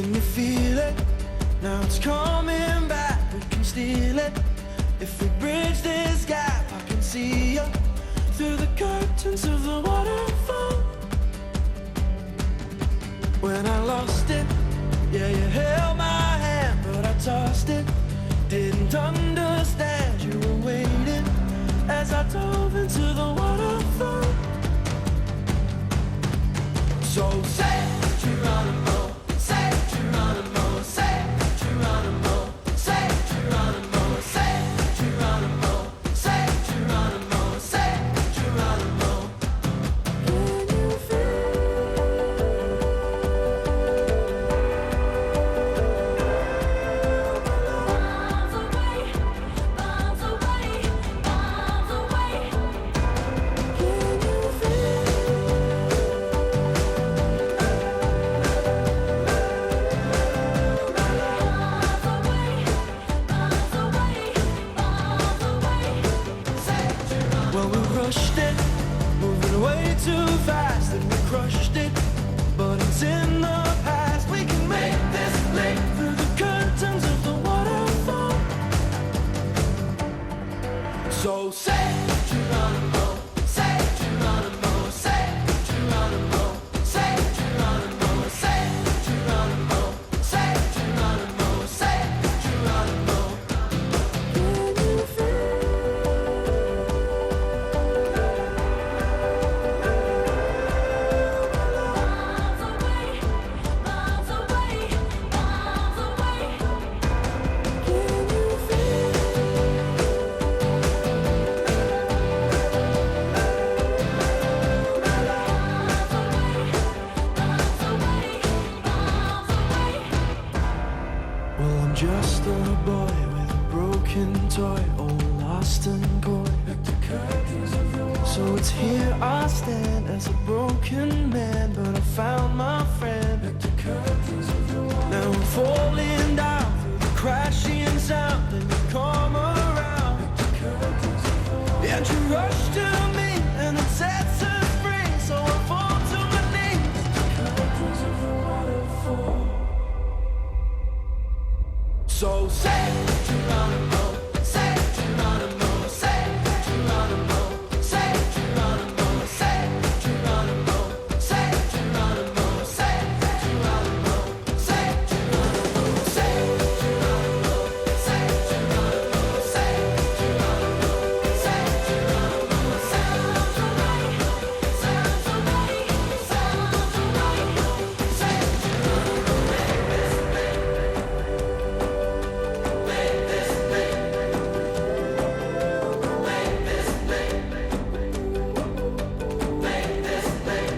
Can you feel it? Now it's coming back, we can steal it. If we bridge this gap, I can see you through the curtains of the waterfall. When I lost it, yeah, you held my hand, but I tossed it. Didn't understand you were waiting as I dove into the waterfall. So say Geronimo, say Geronimo, say Geronimo, say Geronimo, say Geronimo, say Geronimo, say Geronimo. Can you feel? Bombs away, bombs away, bombs away. Can you feel? Well, we rushed it, moving way too fast, and we crushed it, but it's in the past. We can make this leap through the curtains of the waterfall. So say Geronimo, say Geronimo, say Geronimo, say Geronimo, say Geronimo, say Geronimo, say Geronimo. Can you feel? Bombs away, bombs away, bombs away. Can you feel? Well, I'm just a boy with a broken toy, all lost and coy. So it's here I stand as a broken man, but I found my friend. Now I'm falling down through the crashing sound, and you come around, and you rush to me, and it sets us free. So I fall to my knees. So say Geronimo, say Geronimo, say Geronimo, say Geronimo, say Geronimo, say Geronimo, say Geronimo, say Geronimo, say Geronimo, say Geronimo, say Geronimo, say Geronimo, sounds right, sounds right, sounds right, say Geronimo, make this leap, make this leap, make this leap, make this leap.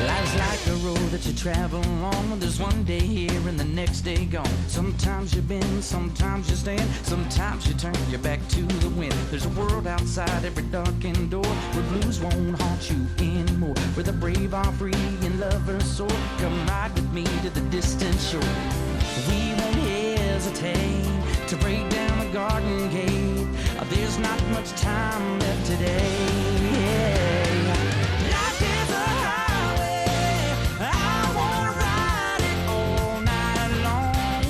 Life's like a road that you travel on. There's one day here and the next day gone. Sometimes you bend, sometimes you stand, sometimes you turn your back to the wind. There's a world outside every darkened door where blues won't haunt you anymore, where the brave are free and lovers soar. Come ride with me to the distant shore. We won't hesitate to break down the garden gate. There's not much time left today. Life is a highway, I wanna ride it all night long.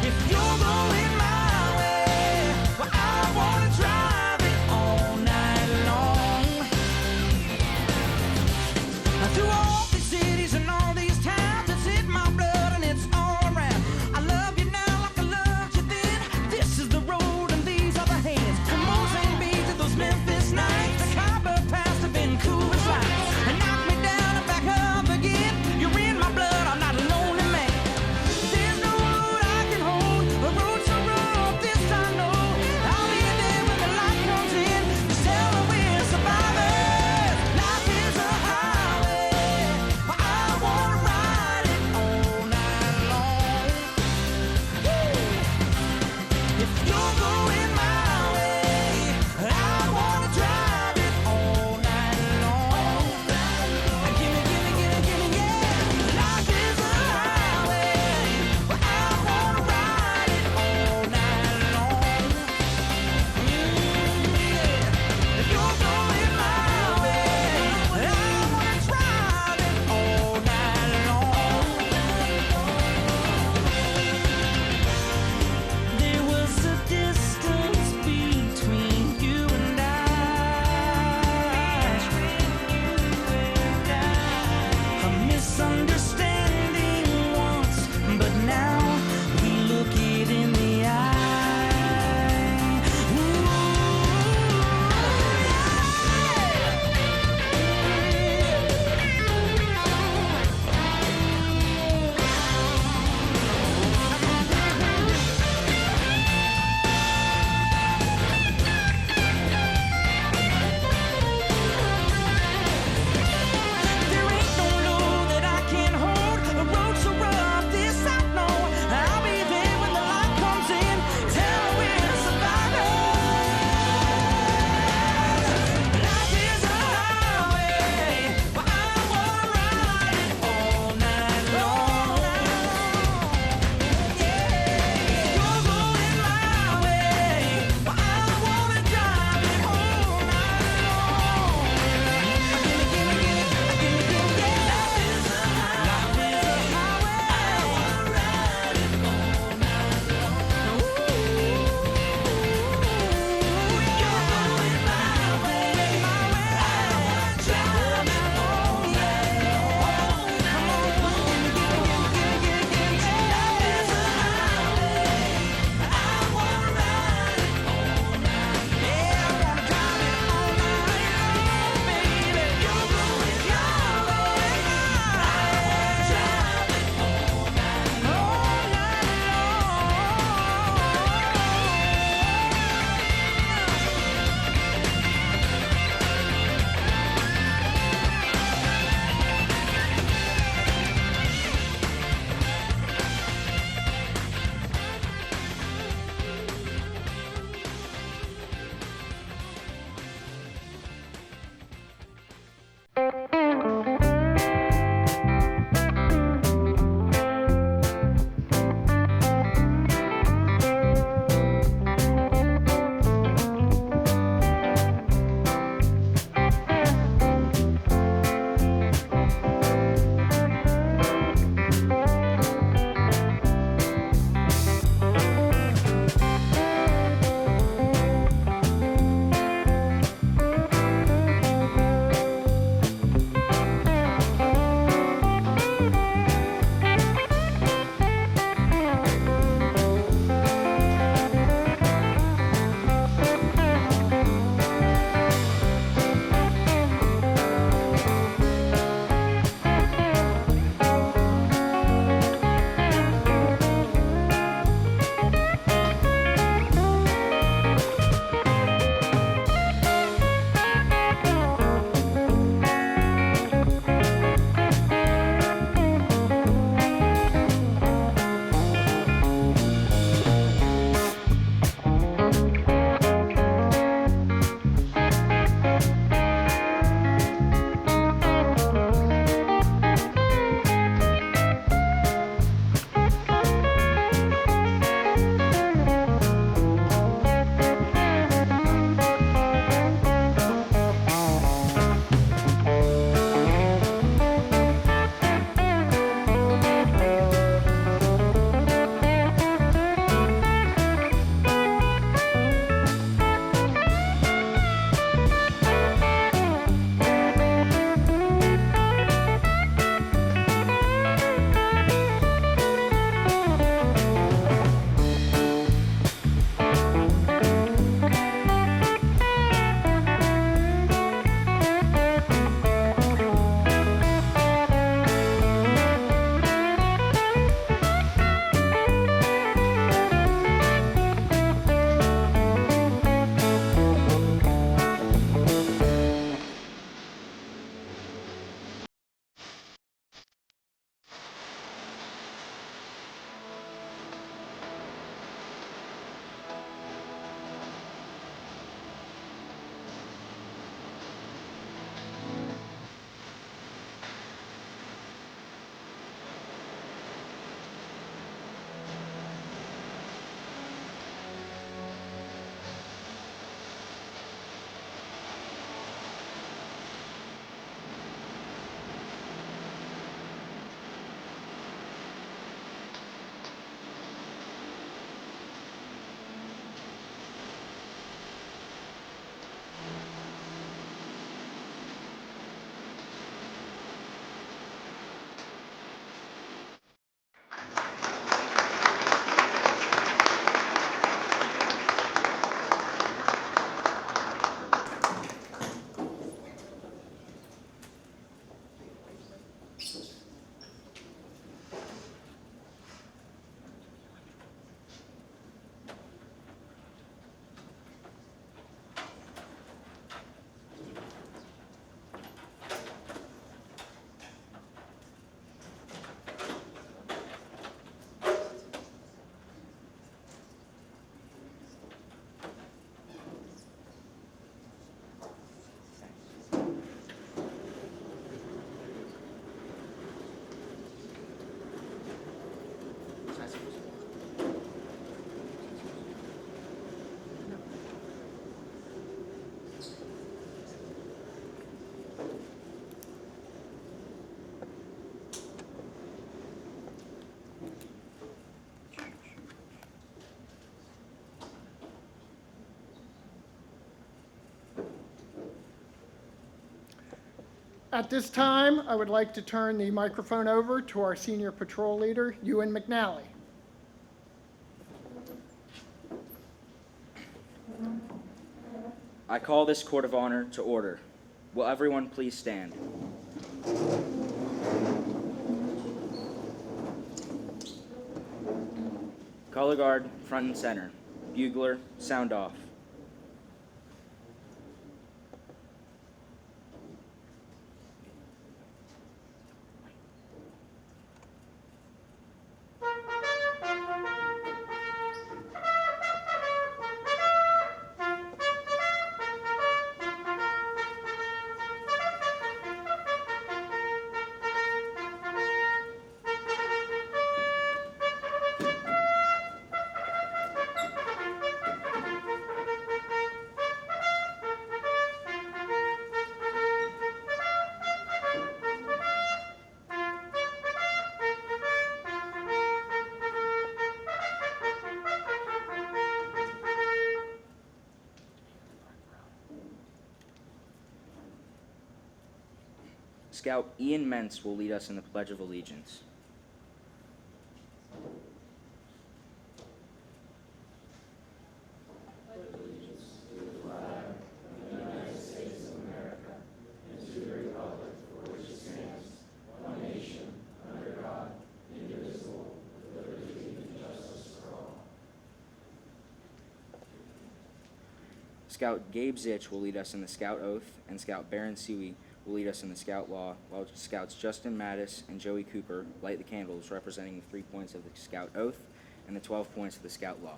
If you're going my way, well, I wanna drive it all night long. Through all these cities and all these towns, it's in my blood and it's all around. I love you now like I loved you then. This is the road and these are the hands. Come on, say At this time, I would like to turn the microphone over to our senior patrol leader, Ewan McNally. I call this court of honor to order. Will everyone please stand? Color guard, front and center. Bugler, sound off. Scout Ian Mentz will lead us in the Pledge of Allegiance. Scout Gabe Zitch will lead us in the Scout Oath, and Scout Baron Seawee will lead us in the Scout Law, while Scouts Justin Mattis and Joey Cooper light the candles representing the 3 points of the Scout Oath and the 12 points of the Scout Law.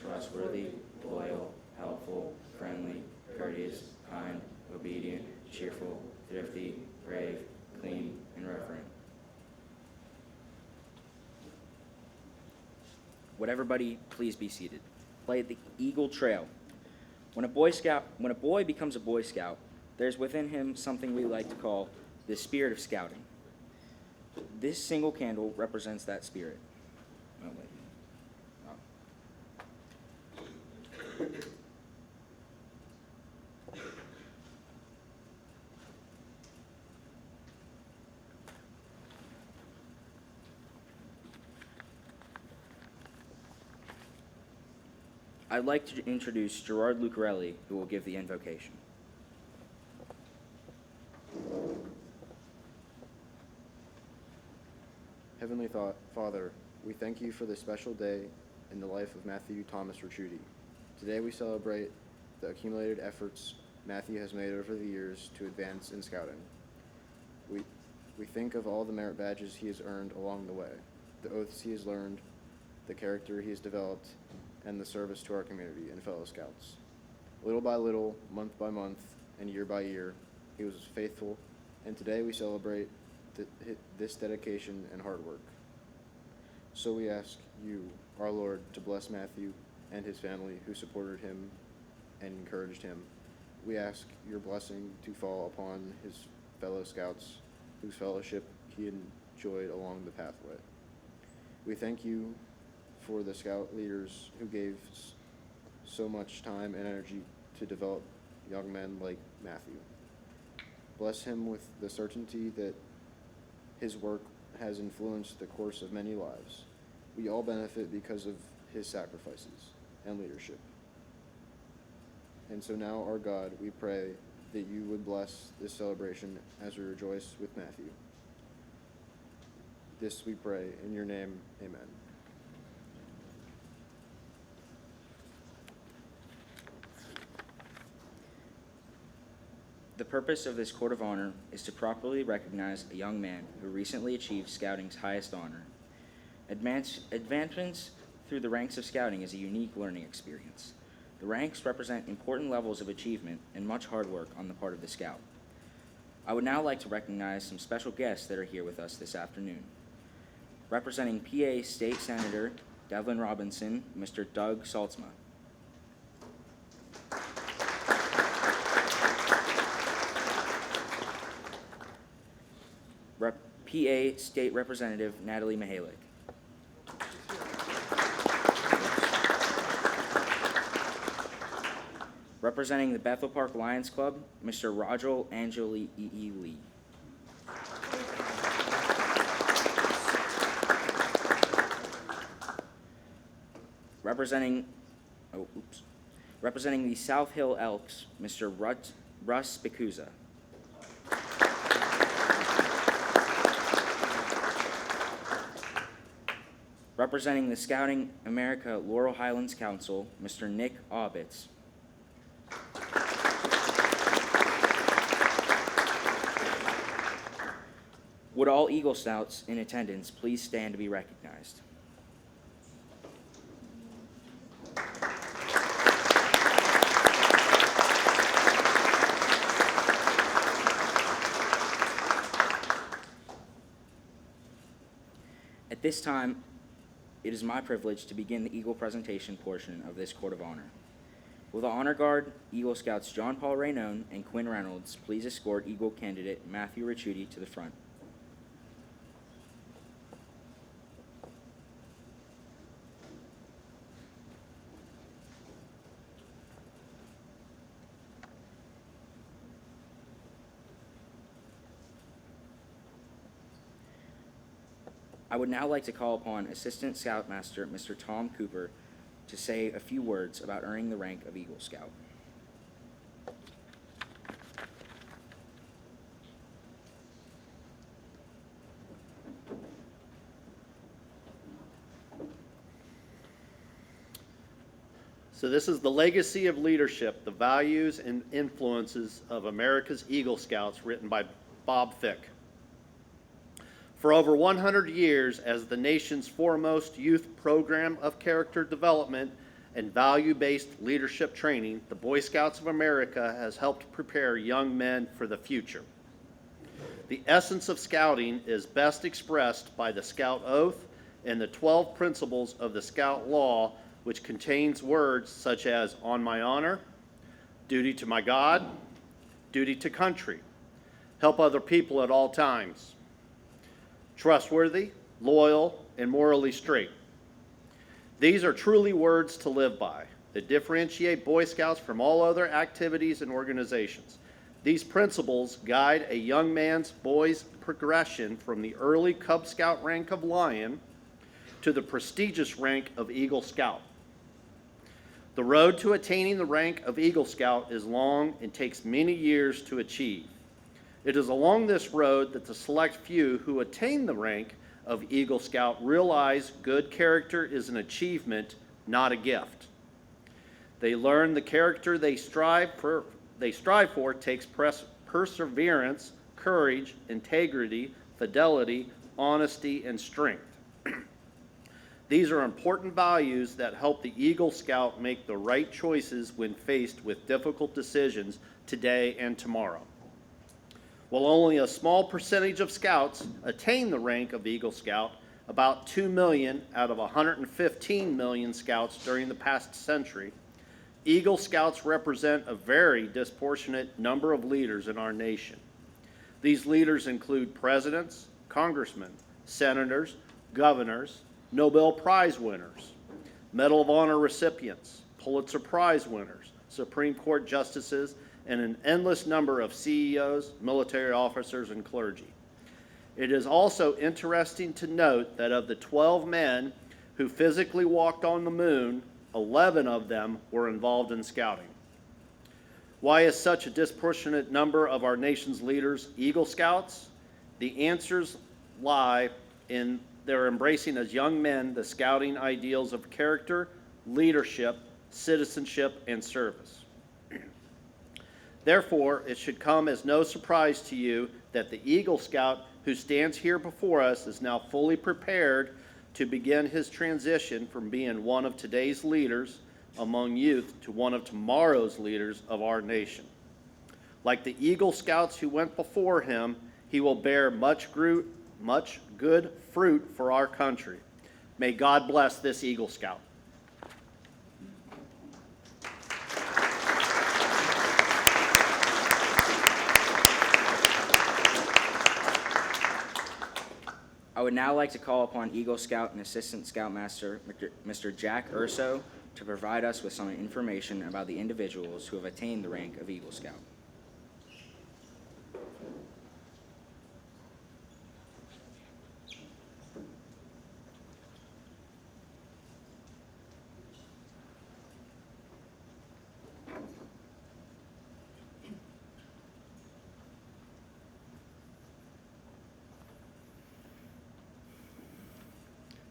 Trustworthy, loyal, helpful, friendly, courteous, kind, obedient, cheerful, thrifty, brave, clean, and reverent. Would everybody please be seated? Light the Eagle Trail. When a boy becomes a Boy Scout, there's within him something we like to call the spirit of scouting. This single candle represents that spirit. Oh, wait. I'd like to introduce Gerard Lucarelli, who will give the invocation. Heavenly Father, we thank you for this special day in the life of Matthew Thomas Ricciuti. Today we celebrate the accumulated efforts Matthew has made over the years to advance in scouting. We think of all the merit badges he has earned along the way, the oaths he has learned, the character he has developed, and the service to our community and fellow scouts. Little by little, month by month, and year by year, he was faithful, and today we celebrate this dedication and hard work. So we ask you, our Lord, to bless Matthew and his family who supported him and encouraged him. We ask your blessing to fall upon his fellow scouts whose fellowship he enjoyed along the pathway. We thank you for the scout leaders who gave so much time and energy to develop young men like Matthew. Bless him with the certainty that his work has influenced the course of many lives. We all benefit because of his sacrifices and leadership. And so now, our God, we pray that you would bless this celebration as we rejoice with Matthew. This we pray in your name, amen. The purpose of this Court of Honor is to properly recognize a young man who recently achieved Scouting's highest honor. Advancements through the ranks of Scouting is a unique learning experience. The ranks represent important levels of achievement and much hard work on the part of the Scout. I would now like to recognize some special guests that are here with us this afternoon. Representing PA State Senator Devlin Robinson, Mr. Doug Saltzma. PA State Representative Natalie Mihalik. Representing the Bethel Park Lions Club, Mr. Roger Angeli E. Lee. Representing the South Hill Elks, Mr. Russ Bicuza. Representing the Scouting America Laurel Highlands Council, Mr. Nick Aubitz. Would all Eagle Scouts in attendance please stand to be recognized? At this time, it is my privilege to begin the Eagle presentation portion of this Court of Honor. Will the Honor Guard, Eagle Scouts John Paul Raynone and Quinn Reynolds please escort Eagle candidate Matthew Ricciuti to the front? I would now like to call upon Assistant Scoutmaster Mr. Tom Cooper to say a few words about earning the rank of Eagle Scout. So this is the legacy of leadership, the values and influences of America's Eagle Scouts, written by Bob Fick. For over 100 years, as the nation's foremost youth program of character development and value-based leadership training, the Boy Scouts of America has helped prepare young men for the future. The essence of scouting is best expressed by the Scout Oath and the 12 principles of the Scout Law, which contains words such as on my honor, duty to my God, duty to country, help other people at all times, trustworthy, loyal, and morally straight. These are truly words to live by that differentiate Boy Scouts from all other activities and organizations. These principles guide a young boy's progression from the early Cub Scout rank of Lion to the prestigious rank of Eagle Scout. The road to attaining the rank of Eagle Scout is long and takes many years to achieve. It is along this road that the select few who attain the rank of Eagle Scout realize good character is an achievement, not a gift. They learn the character they strive for takes perseverance, courage, integrity, fidelity, honesty, and strength. These are important values that help the Eagle Scout make the right choices when faced with difficult decisions today and tomorrow. While only a small percentage of Scouts attain the rank of Eagle Scout, about 2 million out of 115 million Scouts during the past century, Eagle Scouts represent a very disproportionate number of leaders in our nation. These leaders include presidents, congressmen, senators, governors, Nobel Prize winners, Medal of Honor recipients, Pulitzer Prize winners, Supreme Court justices, and an endless number of CEOs, military officers, and clergy. It is also interesting to note that of the 12 men who physically walked on the moon, 11 of them were involved in scouting. Why is such a disproportionate number of our nation's leaders Eagle Scouts? The answers lie in their embracing as young men the scouting ideals of character, leadership, citizenship, and service. Therefore, it should come as no surprise to you that the Eagle Scout who stands here before us is now fully prepared to begin his transition from being one of today's leaders among youth to one of tomorrow's leaders of our nation. Like the Eagle Scouts who went before him, he will bear much good fruit for our country. May God bless this Eagle Scout. would now like to call upon Eagle Scout and Assistant Scoutmaster Mr. Jack Urso to provide us with some information about the individuals who have attained the rank of Eagle Scout.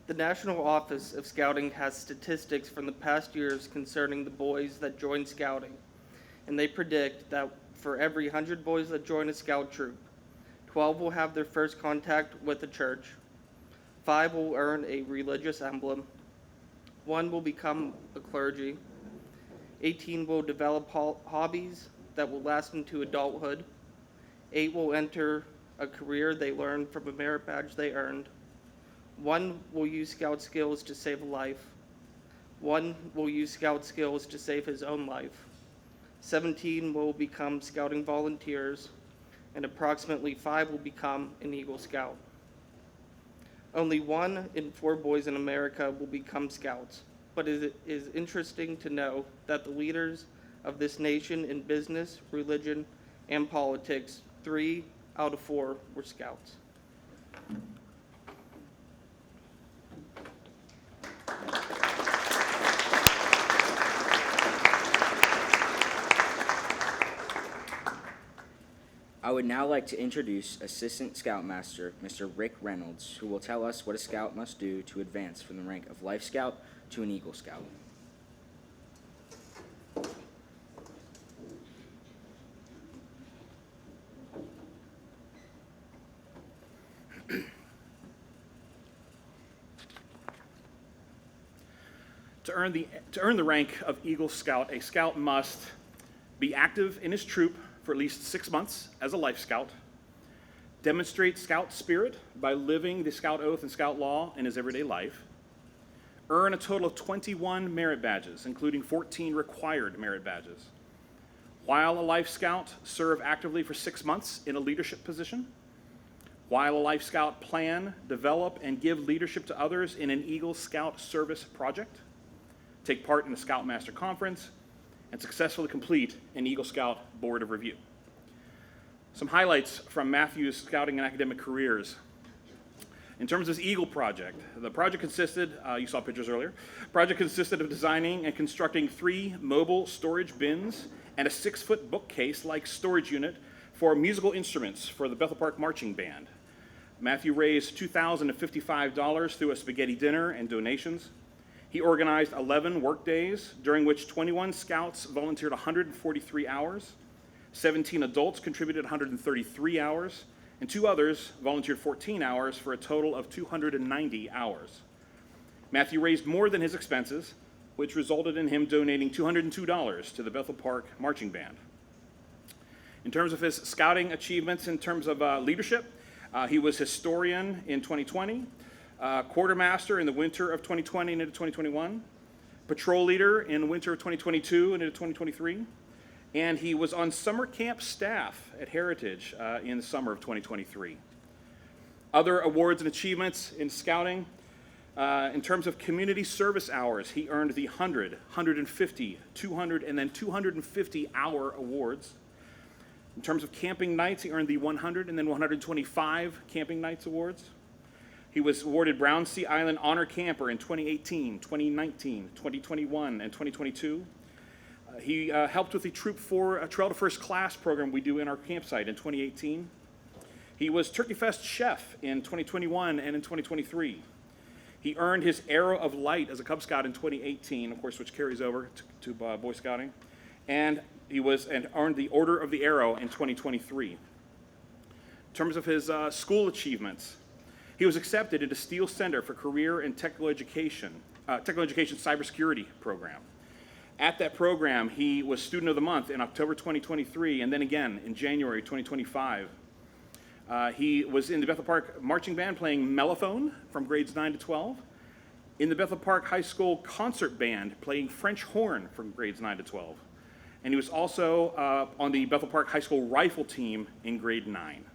The National Office of Scouting has statistics from the past years concerning the boys that join Scouting, and they predict that for every 100 boys that join a Scout troop, 12 will have their first contact with the church, 5 will earn a religious emblem, 1 will become a clergy, 18 will develop hobbies that will last into adulthood, 8 will enter a career they learned from a merit badge they earned, 1 will use Scout skills to save a life. 1 will use Scout skills to save his own life. 17 will become Scouting volunteers, and approximately 5 will become an Eagle Scout. Only 1 in 4 boys in America will become Scouts, but it is interesting to know that the leaders of this nation in business, religion, and politics, 3 out of 4 were Scouts. I would now like to introduce Assistant Scoutmaster Mr. Rick Reynolds, who will tell us what a Scout must do to advance from the rank of Life Scout to an Eagle Scout. To earn the rank of Eagle Scout, a Scout must be active in his troop for at least 6 months as a Life Scout, demonstrate Scout spirit by living the Scout oath and Scout law in his everyday life, earn a total of 21 merit badges, including 14 required merit badges. While a Life Scout, serve actively for 6 months in a leadership position. While a Life Scout, plan, develop, and give leadership to others in an Eagle Scout service project. Take part in a Scoutmaster Conference, and successfully complete an Eagle Scout Board of Review. Some highlights from Matthew's scouting and academic careers. In terms of his Eagle project, the project consisted, you saw pictures earlier, project consisted of designing and constructing 3 mobile storage bins and a 6-foot bookcase-like storage unit for musical instruments for the Bethel Park Marching Band. Matthew raised $2,055 through a spaghetti dinner and donations. He organized 11 work days, during which 21 Scouts volunteered 143 hours, 17 adults contributed 133 hours, and 2 others volunteered 14 hours for a total of 290 hours. Matthew raised more than his expenses, which resulted in him donating $202 to the Bethel Park Marching Band. In terms of his scouting achievements in terms of leadership, he was historian in 2020, quartermaster in the winter of 2020 and into 2021, patrol leader in the winter of 2022 and into 2023, and he was on summer camp staff at Heritage in the summer of 2023. Other awards and achievements in scouting, in terms of community service hours, he earned the 100, 150, 200, and then 250 hour awards. In terms of camping nights, he earned the 100 and then 125 camping nights awards. He was awarded Brown Sea Island Honor Camper in 2018, 2019, 2021, and 2022. He helped with the Troop 4 Trail to First Class program we do in our campsite in 2018. He was Turkey Fest chef in 2021 and in 2023. He earned his Arrow of Light as a Cub Scout in 2018, of course, which carries over to Boy Scouting. And he earned the Order of the Arrow in 2023. In terms of his school achievements, he was accepted into Steele Center for Career and Technical Education Cybersecurity program. At that program, he was Student of the Month in October 2023, and then again in January 2025. He was in the Bethel Park Marching Band playing mellophone from grades 9 to 12, in the Bethel Park High School Concert Band playing French horn from grades 9 to 12, and he was also on the Bethel Park High School Rifle Team in grade 9.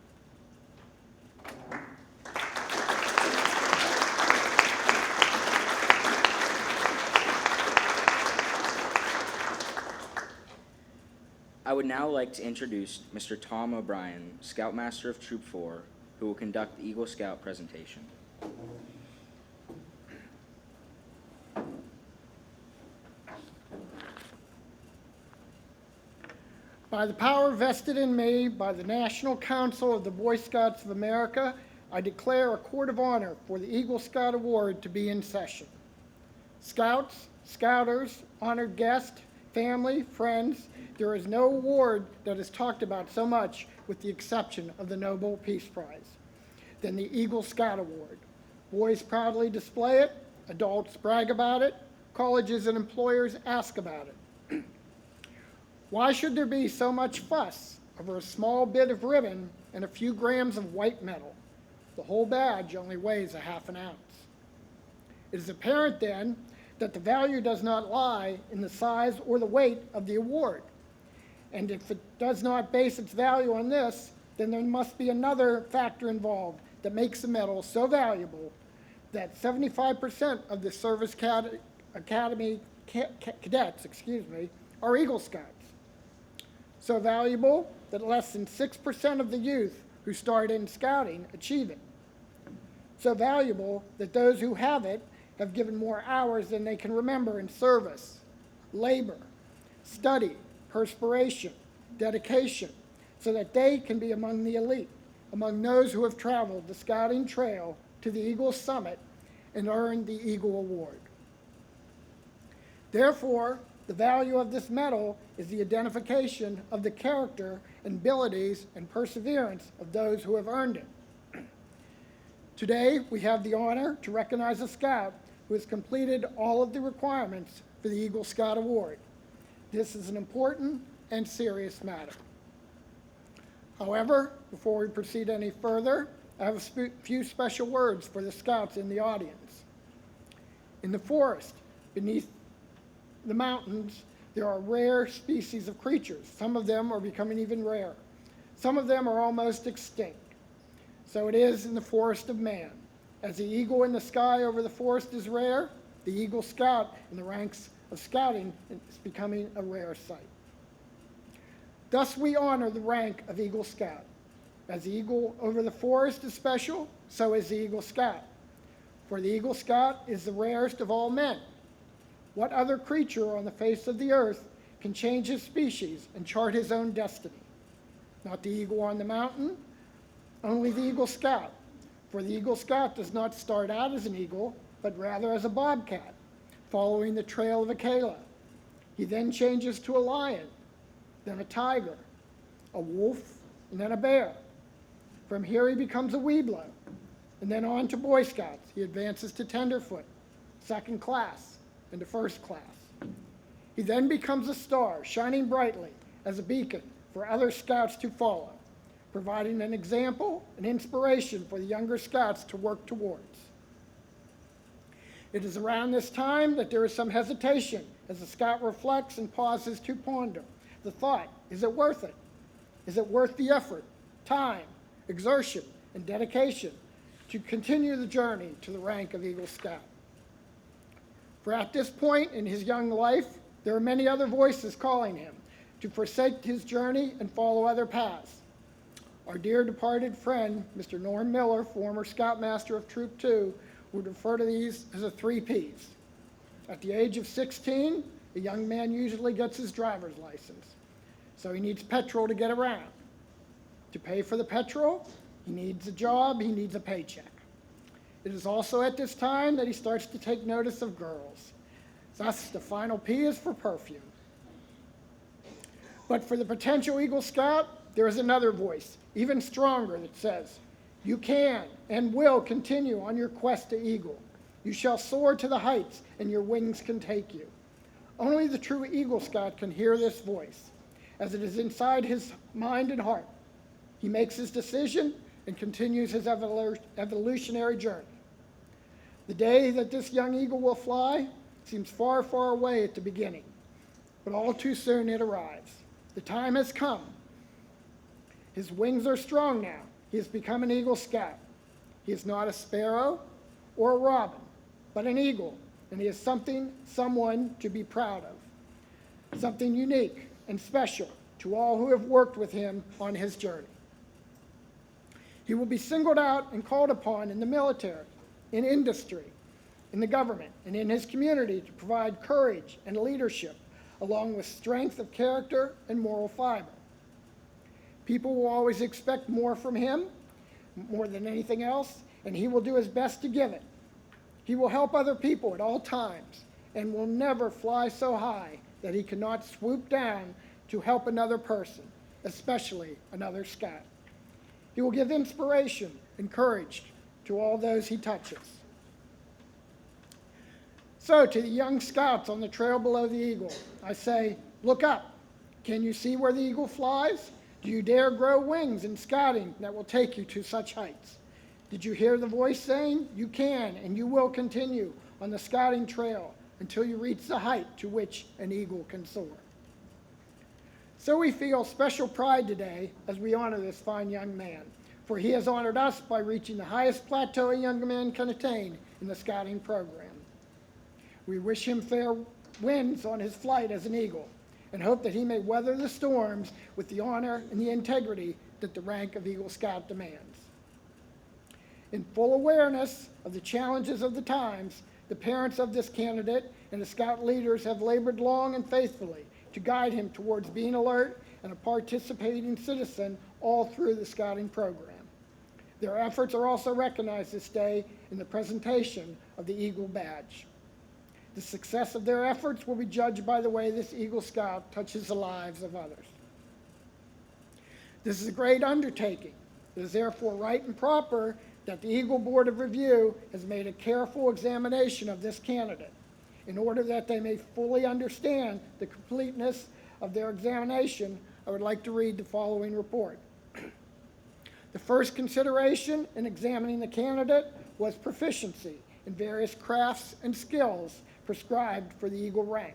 I would now like to introduce Mr. Tom O'Brien, Scoutmaster of Troop 4, who will conduct the Eagle Scout presentation. By the power vested in me by the National Council of the Boy Scouts of America, I declare a court of honor for the Eagle Scout Award to be in session. Scouts, Scouters, honored guests, family, friends, there is no award that is talked about so much, with the exception of the Nobel Peace Prize, than the Eagle Scout Award. Boys proudly display it, adults brag about it, colleges and employers ask about it. Why should there be so much fuss over a small bit of ribbon and a few grams of white metal? The whole badge only weighs a half an ounce. It is apparent then that the value does not lie in the size or the weight of the award. And if it does not base its value on this, then there must be another factor involved that makes the medal so valuable that 75% of the Service Academy cadets, are Eagle Scouts. So valuable that less than 6% of the youth who start in scouting achieve it. So valuable that those who have it have given more hours than they can remember in service, labor, study, perspiration, dedication, so that they can be among the elite, among those who have traveled the scouting trail to the Eagle Summit and earned the Eagle Award. Therefore, the value of this medal is the identification of the character and abilities and perseverance of those who have earned it. Today, we have the honor to recognize a scout who has completed all of the requirements for the Eagle Scout Award. This is an important and serious matter. However, before we proceed any further, I have a few special words for the scouts in the audience. In the forest, beneath the mountains, there are rare species of creatures. Some of them are becoming even rarer. Some of them are almost extinct. So it is in the forest of man. As the eagle in the sky over the forest is rare, the Eagle Scout in the ranks of scouting is becoming a rare sight. Thus we honor the rank of Eagle Scout. As the eagle over the forest is special, so is the Eagle Scout. For the Eagle Scout is the rarest of all men. What other creature on the face of the earth can change his species and chart his own destiny? Not the eagle on the mountain, only the Eagle Scout. For the Eagle Scout does not start out as an eagle, but rather as a bobcat, following the trail of Akela. He then changes to a lion, then a tiger, a wolf, and then a bear. From here he becomes a Weeblo, and then on to Boy Scouts. He advances to Tenderfoot, second class, and to first class. He then becomes a star, shining brightly as a beacon for other scouts to follow, providing an example and inspiration for the younger scouts to work towards. It is around this time that there is some hesitation as the scout reflects and pauses to ponder the thought, is it worth it? Is it worth the effort, time, exertion, and dedication to continue the journey to the rank of Eagle Scout? For at this point in his young life, there are many other voices calling him to forsake his journey and follow other paths. Our dear departed friend, Mr. Norm Miller, former Scoutmaster of Troop 2, would refer to these as the 3 Ps. At the age of 16, a young man usually gets his driver's license, so he needs petrol to get around. To pay for the petrol, he needs a job, he needs a paycheck. It is also at this time that he starts to take notice of girls. Thus, the final P is for perfume. But for the potential Eagle Scout, there is another voice, even stronger, that says, you can and will continue on your quest to Eagle. You shall soar to the heights, and your wings can take you. Only the true Eagle Scout can hear this voice, as it is inside his mind and heart. He makes his decision and continues his evolutionary journey. The day that this young eagle will fly seems far, far away at the beginning, but all too soon it arrives. The time has come. His wings are strong now. He has become an Eagle Scout. He is not a sparrow or a robin, but an eagle, and he is someone to be proud of, something unique and special to all who have worked with him on his journey. He will be singled out and called upon in the military, in industry, in the government, and in his community to provide courage and leadership, along with strength of character and moral fiber. People will always expect more from him, more than anything else, and he will do his best to give it. He will help other people at all times and will never fly so high that he cannot swoop down to help another person, especially another Scout. He will give inspiration and courage to all those he touches. So to the young Scouts on the trail below the eagle, I say, look up. Can you see where the eagle flies? Do you dare grow wings in scouting that will take you to such heights? Did you hear the voice saying, you can and you will continue on the scouting trail until you reach the height to which an eagle can soar? So we feel special pride today as we honor this fine young man, for he has honored us by reaching the highest plateau a young man can attain in the scouting program. We wish him fair winds on his flight as an eagle and hope that he may weather the storms with the honor and the integrity that the rank of Eagle Scout demands. In full awareness of the challenges of the times, the parents of this candidate and the Scout leaders have labored long and faithfully to guide him towards being alert and a participating citizen all through the scouting program. Their efforts are also recognized this day in the presentation of the Eagle Badge. The success of their efforts will be judged by the way this Eagle Scout touches the lives of others. This is a great undertaking. It is therefore right and proper that the Eagle Board of Review has made a careful examination of this candidate in order that they may fully understand the completeness of their examination. I would like to read the following report. The first consideration in examining the candidate was proficiency in various crafts and skills prescribed for the Eagle rank.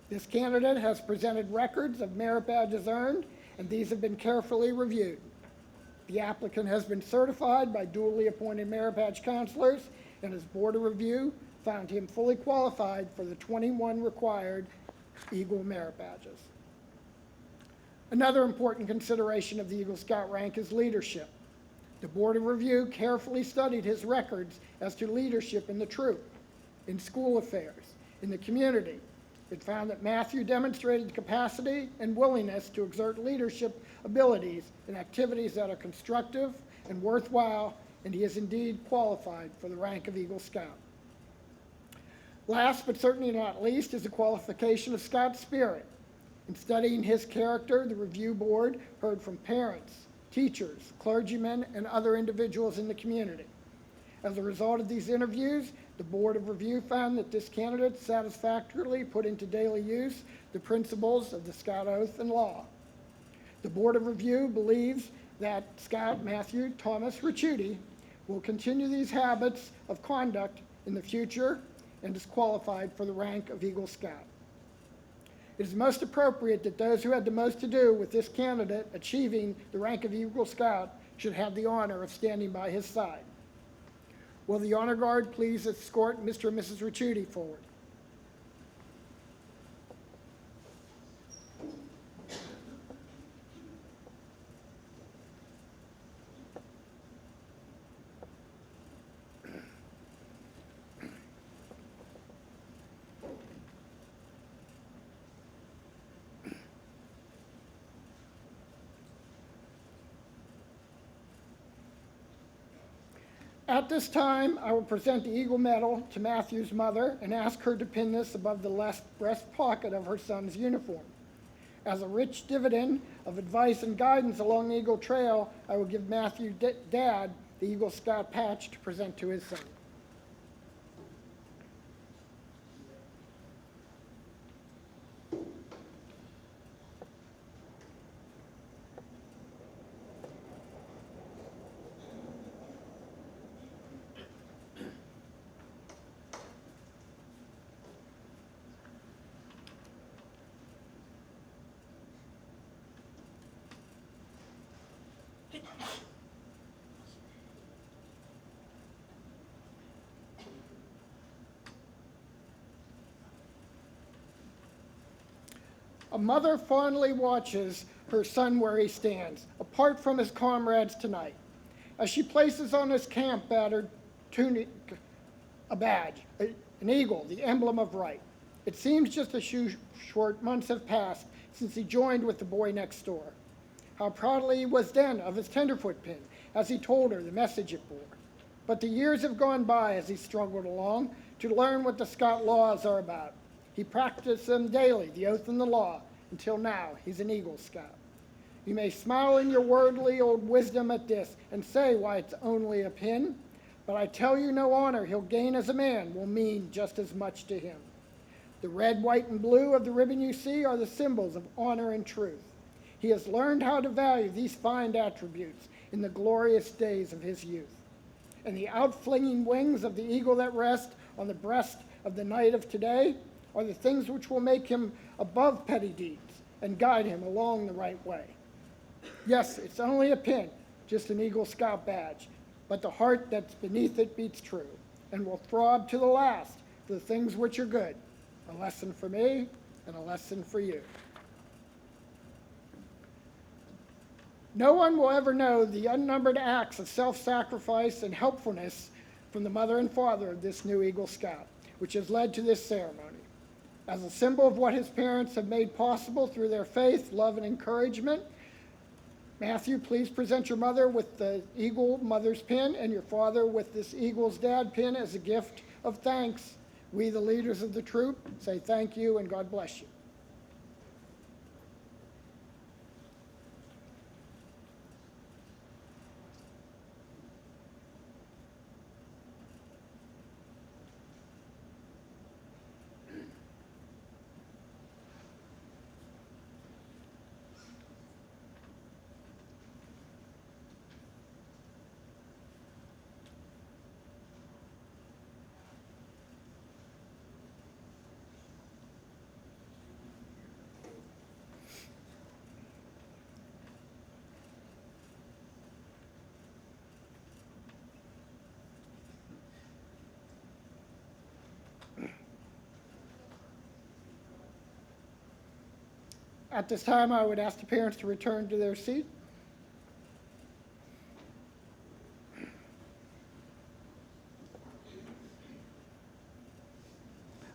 This candidate has presented records of merit badges earned, and these have been carefully reviewed. The applicant has been certified by duly appointed merit badge counselors, and his board of review found him fully qualified for the 21 required Eagle merit badges. Another important consideration of the Eagle Scout rank is leadership. The Board of Review carefully studied his records as to leadership in the troop, in school affairs, in the community. It found that Matthew demonstrated capacity and willingness to exert leadership abilities in activities that are constructive and worthwhile, and he is indeed qualified for the rank of Eagle Scout. Last but certainly not least is the qualification of Scout spirit. In studying his character, the review board heard from parents, teachers, clergymen, and other individuals in the community. As a result of these interviews, the Board of Review found that this candidate satisfactorily put into daily use the principles of the Scout Oath and law. The Board of Review believes that Scout Matthew Thomas Ricciuti will continue these habits of conduct in the future and is qualified for the rank of Eagle Scout. It is most appropriate that those who had the most to do with this candidate achieving the rank of Eagle Scout should have the honor of standing by his side. Will the honor guard please escort Mr. and Mrs. Ricciuti forward? At this time, I will present the Eagle Medal to Matthew's mother and ask her to pin this above the left breast pocket of her son's uniform. As a rich dividend of advice and guidance along the Eagle Trail, I will give Matthew's dad the Eagle Scout patch to present to his son. A mother fondly watches her son where he stands, apart from his comrades tonight, as she places on his camp battered tunic a badge, an eagle, the emblem of right. It seems just a few short months have passed since he joined with the boy next door. How proudly he was then of his tenderfoot pin, as he told her the message it bore. But the years have gone by as he struggled along to learn what the Scout laws are about. He practiced them daily, the oath and the law, until now he's an Eagle Scout. You may smile in your worldly old wisdom at this and say why it's only a pin, but I tell you no honor he'll gain as a man will mean just as much to him. The red, white, and blue of the ribbon you see are the symbols of honor and truth. He has learned how to value these fine attributes in the glorious days of his youth. And the outflinging wings of the eagle that rest on the breast of the knight of today are the things which will make him above petty deeds and guide him along the right way. Yes, it's only a pin, just an Eagle Scout badge, but the heart that's beneath it beats true and will throb to the last for the things which are good. A lesson for me and a lesson for you. No one will ever know the unnumbered acts of self-sacrifice and helpfulness from the mother and father of this new Eagle Scout, which has led to this ceremony. As a symbol of what his parents have made possible through their faith, love, and encouragement, Matthew, please present your mother with the Eagle Mother's pin and your father with this Eagle's Dad pin as a gift of thanks. We, the leaders of the troop, say thank you and God bless you. At this time, I would ask the parents to return to their seat.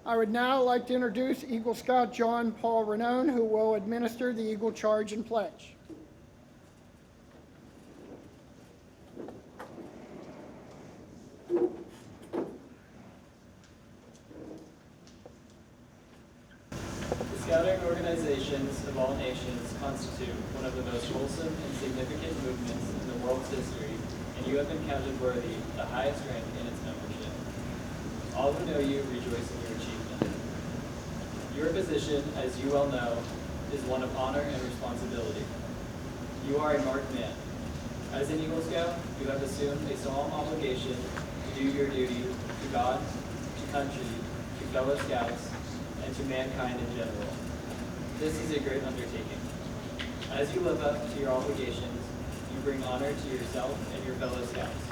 I would now like to introduce Eagle Scout John Paul Renone, who will administer the Eagle Charge and Pledge. Scouting organizations of all nations constitute one of the most wholesome and significant movements in the world's history, and you have been counted worthy of the highest rank in its membership. All who know you rejoice in your achievement. Your position, as you well know, is one of honor and responsibility. You are a marked man. As an Eagle Scout, you have assumed a solemn obligation to do your duty to God, to country, to fellow scouts, and to mankind in general. This is a great undertaking. As you live up to your obligations, you bring honor to yourself and your fellow scouts.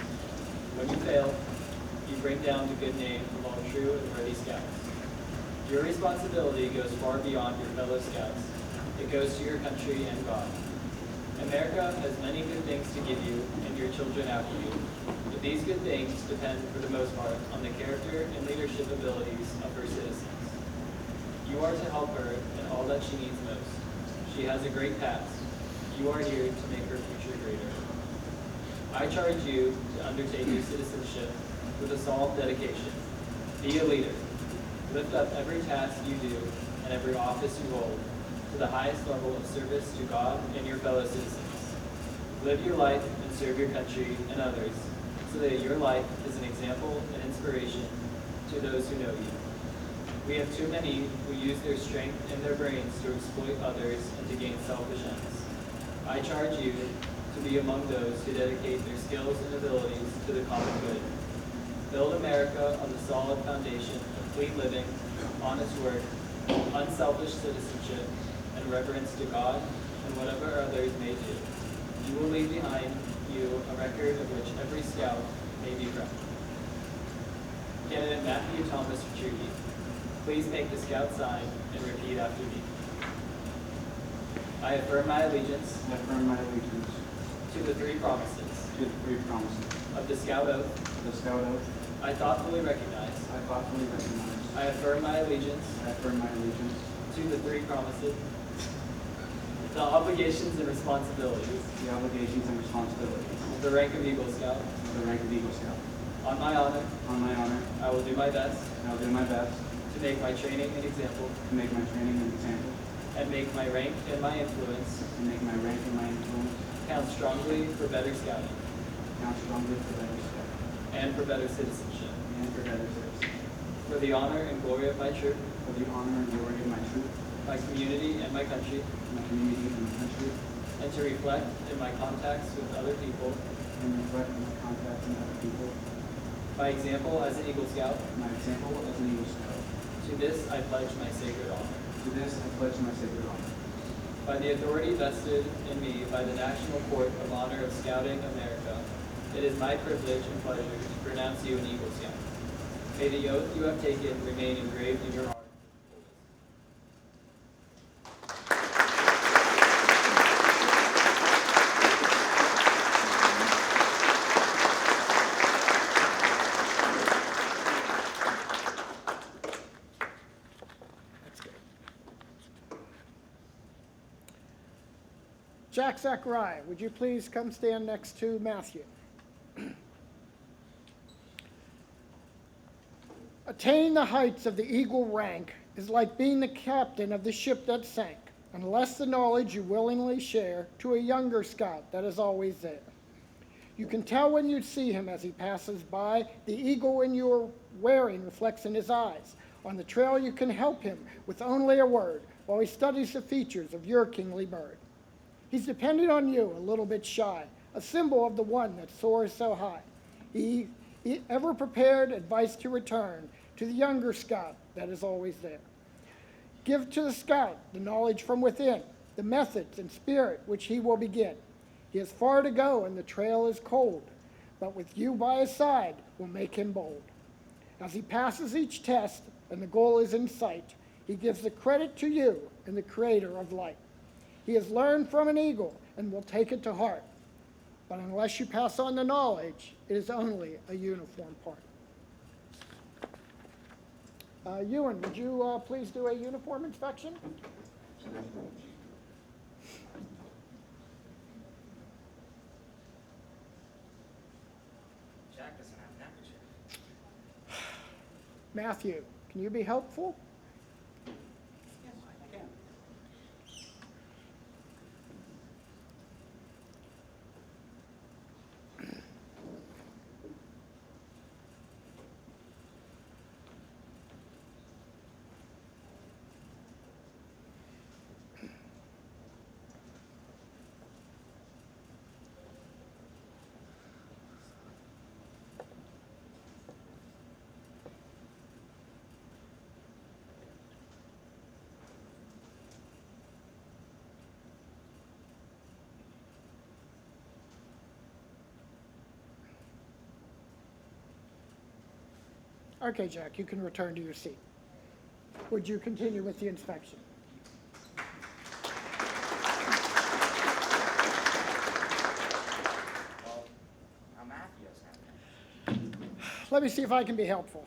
When you fail, you bring down the good name of all true and worthy scouts. Your responsibility goes far beyond your fellow scouts. It goes to your country and God. America has many good things to give you and your children after you, but these good things depend for the most part on the character and leadership abilities of her citizens. You are to help her in all that she needs most. She has a great past. You are here to make her future greater. I charge you to undertake your citizenship with a solemn dedication. Be a leader. Lift up every task you do and every office you hold to the highest level of service to God and your fellow citizens. Live your life and serve your country and others so that your life is an example and inspiration to those who know you. We have too many who use their strength and their brains to exploit others and to gain selfish ends. I charge you to be among those who dedicate their skills and abilities to the common good. Build America on the solid foundation of clean living, honest work, unselfish citizenship, and reverence to God and whatever others may do. You will leave behind you a record of which every scout may be proud. Candidate Matthew Thomas Trudy, please make the scout sign and repeat after me. I affirm my allegiance I affirm my allegiance to the three promises to the three promises of the Scout Oath of the Scout Oath. I thoughtfully recognize. I thoughtfully recognize. I affirm my allegiance I affirm my allegiance to the three promises, the obligations and responsibilities to the obligations and responsibilities of the rank of Eagle Scout. of the rank of Eagle Scout. On my honor, On my honor, I will do my best I will do my best to make my training an example to make my training an example and make my rank and my influence and make my rank and my influence count strongly for better scouting count strongly for better Scout and for better citizenship. and for better service. For the honor and glory of my troop, For the honor and glory of my troop, my community, and my country, my community, and my country, and to reflect in my contacts with other people and reflect on my contacts and other people, my example as an Eagle Scout. my example as an Eagle Scout. To this I pledge my sacred honor. To this I pledge my sacred honor. By the authority vested in me by the National Court of Honor of Scouting America, it is my privilege and pleasure to pronounce you an Eagle Scout. May the oath you have taken remain engraved in your heart. Jack Zachariah, would you please come stand next to Matthew? Attaining the heights of the Eagle rank is like being the captain of the ship that sank, unless the knowledge you willingly share to a younger scout that is always there. You can tell when you see him as he passes by, the eagle in your wearing reflects in his eyes. On the trail you can help him with only a word, while he studies the features of your kingly bird. He's dependent on you, a little bit shy, a symbol of the one that soars so high. He ever prepared advice to return to the younger scout that is always there. Give to the scout the knowledge from within, the methods and spirit which he will begin. He has far to go and the trail is cold, but with you by his side will make him bold. As he passes each test and the goal is in sight, he gives the credit to you and the creator of light. He has learned from an eagle and will take it to heart. But unless you pass on the knowledge, it is only a uniform part. Ewan, would you please do a uniform inspection? Jack doesn't have an neckerchief. Matthew, can you be helpful? Okay, Jack, you can return to your seat. Would you continue with the inspection? Well, now Matthew doesn't have an neckerchief. Let me see if I can be helpful.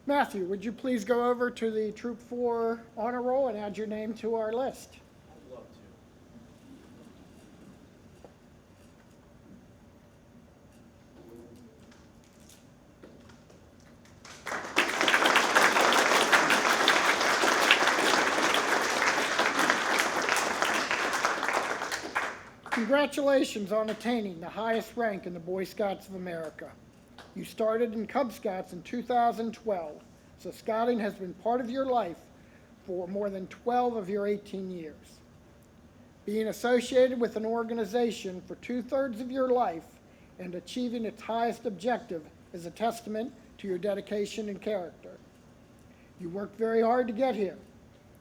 Matthew, would you please go over to the Troop 4 honor roll and add your name to our list? I'd love Congratulations on attaining the highest rank in the Boy Scouts of America. You started in Cub Scouts in 2012, so Scouting has been part of your life for more than 12 of your 18 years. Being associated with an organization for 2/3 of your life and achieving its highest objective is a testament to your dedication and character. You worked very hard to get here.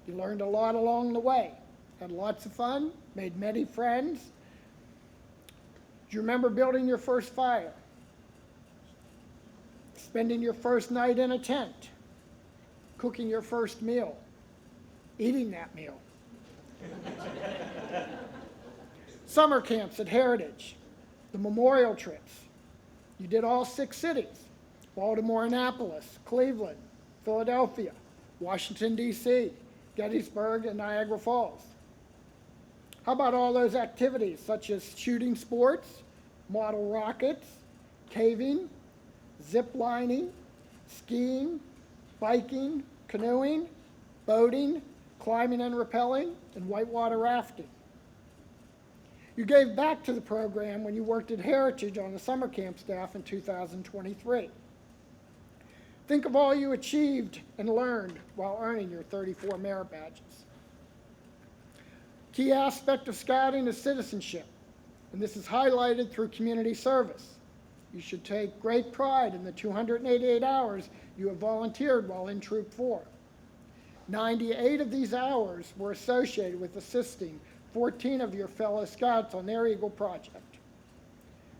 You learned a lot along the way, had lots of fun, made many friends. Do you remember building your first fire? Spending your first night in a tent? Cooking your first meal? Eating that meal? Summer camps at Heritage, the memorial trips. You did all 6 cities: Baltimore, Annapolis, Cleveland, Philadelphia, Washington, D.C., Gettysburg, and Niagara Falls. How about all those activities such as shooting sports, model rockets, caving, zip lining, skiing, biking, canoeing, boating, climbing and rappelling, and whitewater rafting? You gave back to the program when you worked at Heritage on the summer camp staff in 2023. Think of all you achieved and learned while earning your 34 merit badges. Key aspect of Scouting is citizenship, and this is highlighted through community service. You should take great pride in the 288 hours you have volunteered while in Troop 4. 98 of these hours were associated with assisting 14 of your fellow Scouts on their Eagle project.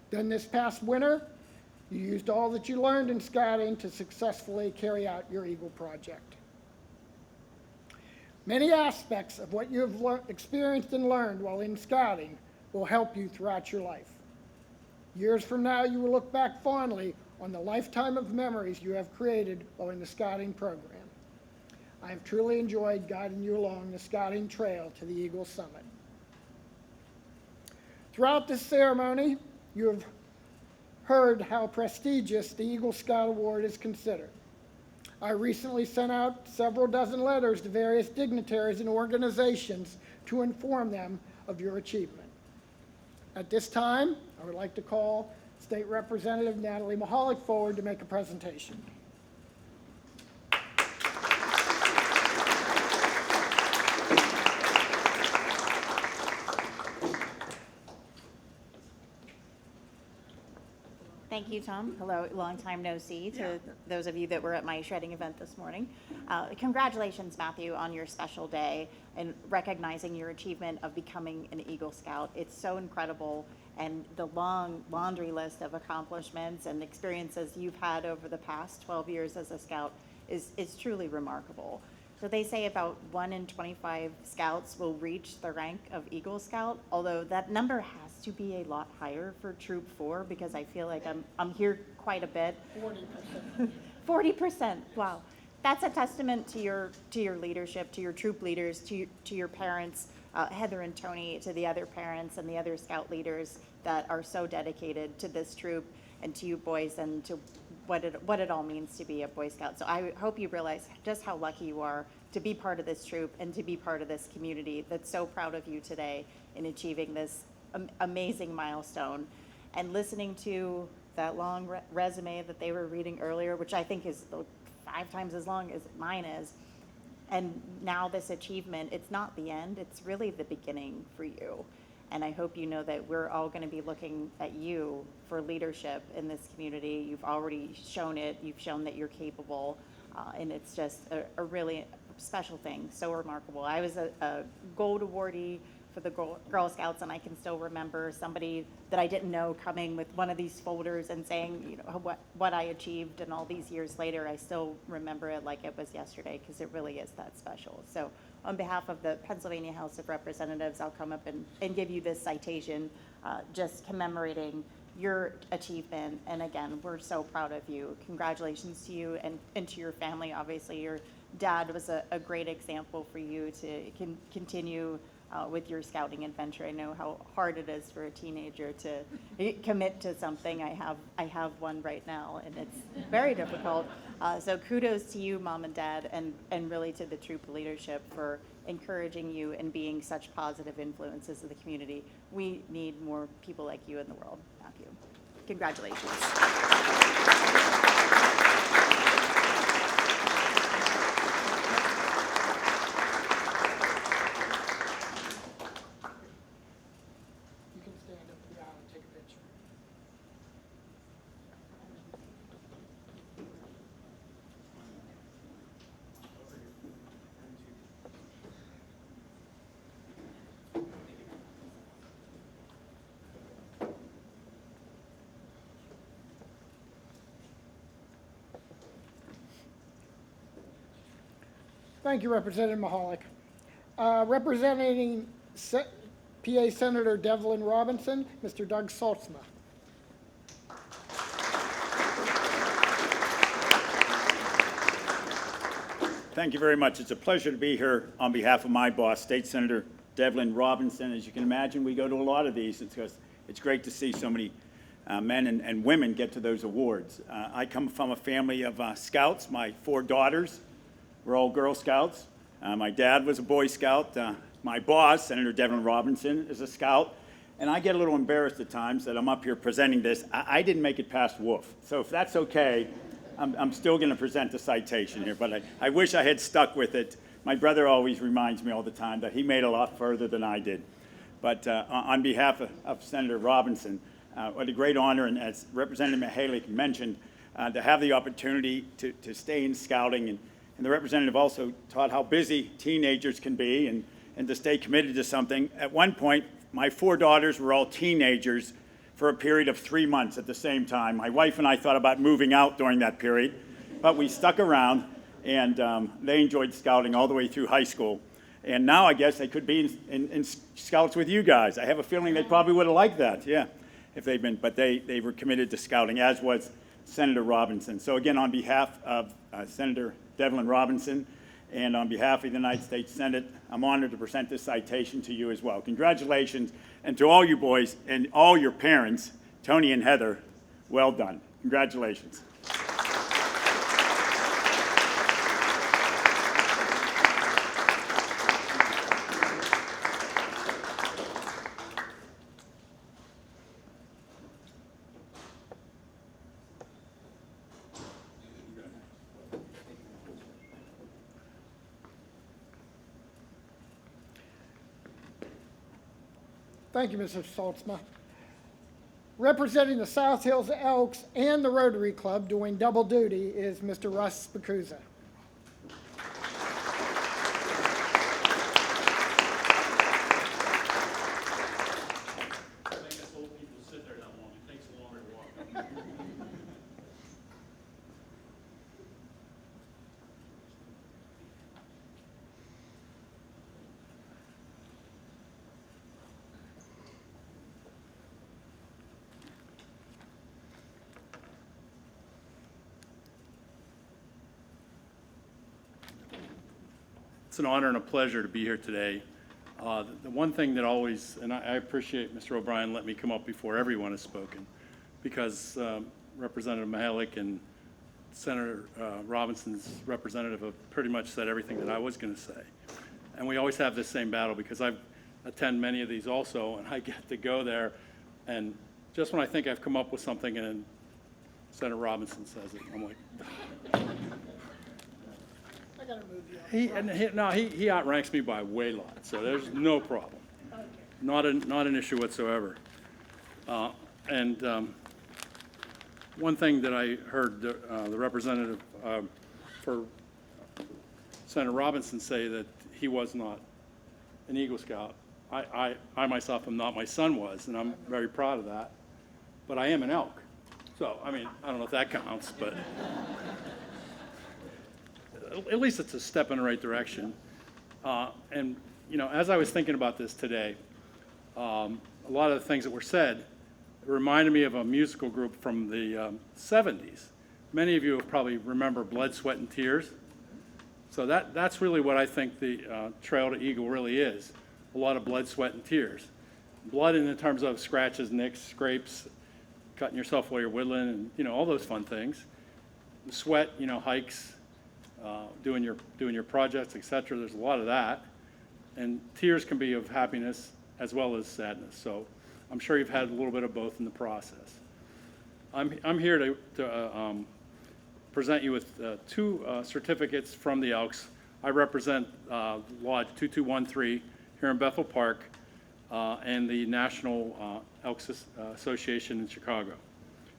Then this past winter, you used all that you learned in Scouting to successfully carry out your Eagle project. Many aspects of what you have experienced and learned while in Scouting will help you throughout your life. Years from now, you will look back fondly on the lifetime of memories you have created while in the Scouting program. I have truly enjoyed guiding you along the Scouting trail to the Eagle Summit. Throughout this ceremony, you have heard how prestigious the Eagle Scout Award is considered. I recently sent out several dozen letters to various dignitaries and organizations to inform them of your achievement. At this time, I would like to call State Representative Natalie Mahalik forward to make a presentation. Thank you, Tom. Hello, long time no see to those of you that were at my shredding event this morning. Congratulations, Matthew, on your special day and recognizing your achievement of becoming an Eagle Scout. It's so incredible, and the long laundry list of accomplishments and experiences you've had over the past 12 years as a Scout is truly remarkable. So they say about 1 in 25 Scouts will reach the rank of Eagle Scout, although that number has to be a lot higher for Troop 4 because I feel like I'm here quite a bit. 40%. 40%, wow. That's a testament to your leadership, to your troop leaders, to your parents, Heather and Tony, to the other parents and the other Scout leaders that are so dedicated to this troop and to you boys and to what it all means to be a Boy Scout. So I hope you realize just how lucky you are to be part of this troop and to be part of this community that's so proud of you today in achieving this amazing milestone. And listening to that long resume that they were reading earlier, which I think is 5 times as long as mine is, and now this achievement, it's not the end, it's really the beginning for you. And I hope you know that we're all going to be looking at you for leadership in this community. You've already shown it. You've shown that you're capable. And it's just a really special thing, so remarkable. I was a gold awardee for the Girl Scouts, and I can still remember somebody that I didn't know coming with one of these folders and saying, you know, what I achieved, and all these years later, I still remember it like it was yesterday because it really is that special. So on behalf of the Pennsylvania House of Representatives, I'll come up and give you this citation just commemorating your achievement. And again, we're so proud of you. Congratulations to you and to your family. Obviously, your dad was a great example for you to continue with your scouting adventure. I know how hard it is for a teenager to commit to something. I have one right now, and it's very difficult. So kudos to you, Mom and Dad, and really to the troop leadership for encouraging you and being such positive influences in the community. We need more people like you in the world, Matthew. Congratulations. You can stand up to the aisle and take a picture. Thank you, Representative Mahalik. Representing PA Senator Devlin Robinson, Mr. Doug Saltzma. Thank you very much. It's a pleasure to be here on behalf of my boss, State Senator Devlin Robinson. As you can imagine, we go to a lot of these. It's great to see so many men and women get to those awards. I come from a family of scouts. My 4 daughters were all Girl Scouts. My dad was a Boy Scout. My boss, Senator Devlin Robinson, is a Scout. And I get a little embarrassed at times that I'm up here presenting this. I didn't make it past WOOF. So if that's okay, I'm still going to present the citation here, but I wish I had stuck with it. My brother always reminds me all the time that he made a lot further than I did. But on behalf of Senator Robinson, what a great honor, and as Representative Mihalik mentioned, to have the opportunity to stay in scouting. And the representative also taught how busy teenagers can be and to stay committed to something. At one point, my 4 daughters were all teenagers for a period of 3 months at the same time. My wife and I thought about moving out during that period, but we stuck around, and they enjoyed scouting all the way through high school. And now I guess they could be in scouts with you guys. I have a feeling they probably would have liked that, yeah, if they'd been, but they were committed to scouting, as was Senator Robinson. So again, on behalf of Senator Devlin Robinson and on behalf of the United States Senate, I'm honored to present this citation to you as well. Congratulations, and to all you boys and all your parents, Tony and Heather, well done. Congratulations. Thank you, Mr. Saltzma. Representing the South Hills Elks and the Rotary Club doing double duty is Mr. Russ Spacuzza. It's an honor and a pleasure to be here today. The one thing that always, and I appreciate Mr. O'Brien letting me come up before everyone has spoken, because Representative Mihalik and Senator Robinson's representative have pretty much said everything that I was going to say. And we always have this same battle, because I attend many of these also, and I get to go there, and just when I think I've come up with something, and then Senator Robinson says it, I'm like, I gotta move you. he outranks me by a way lot, so there's no problem. Not an issue whatsoever. One thing that I heard the representative for Senator Robinson say, that he was not an Eagle Scout. I myself am not. My son was, and I'm very proud of that. But I am an elk. So, I mean, I don't know if that counts, but at least it's a step in the right direction. And, you know, as I was thinking about this today, a lot of the things that were said reminded me of a musical group from the 70s. Many of you probably remember Blood, Sweat, and Tears. So that's really what I think the Trail to Eagle really is. a lot of blood, sweat, and tears. Blood in terms of scratches, nicks, scrapes, cutting yourself while you're whittling, and, you know, all those fun things. Sweat, you know, hikes, doing your projects, etc. There's a lot of that. And tears can be of happiness as well as sadness. So I'm sure you've had a little bit of both in the process. I'm here to present you with two certificates from the Elks. I represent Lodge 2213 here in Bethel Park and the National Elks Association in Chicago.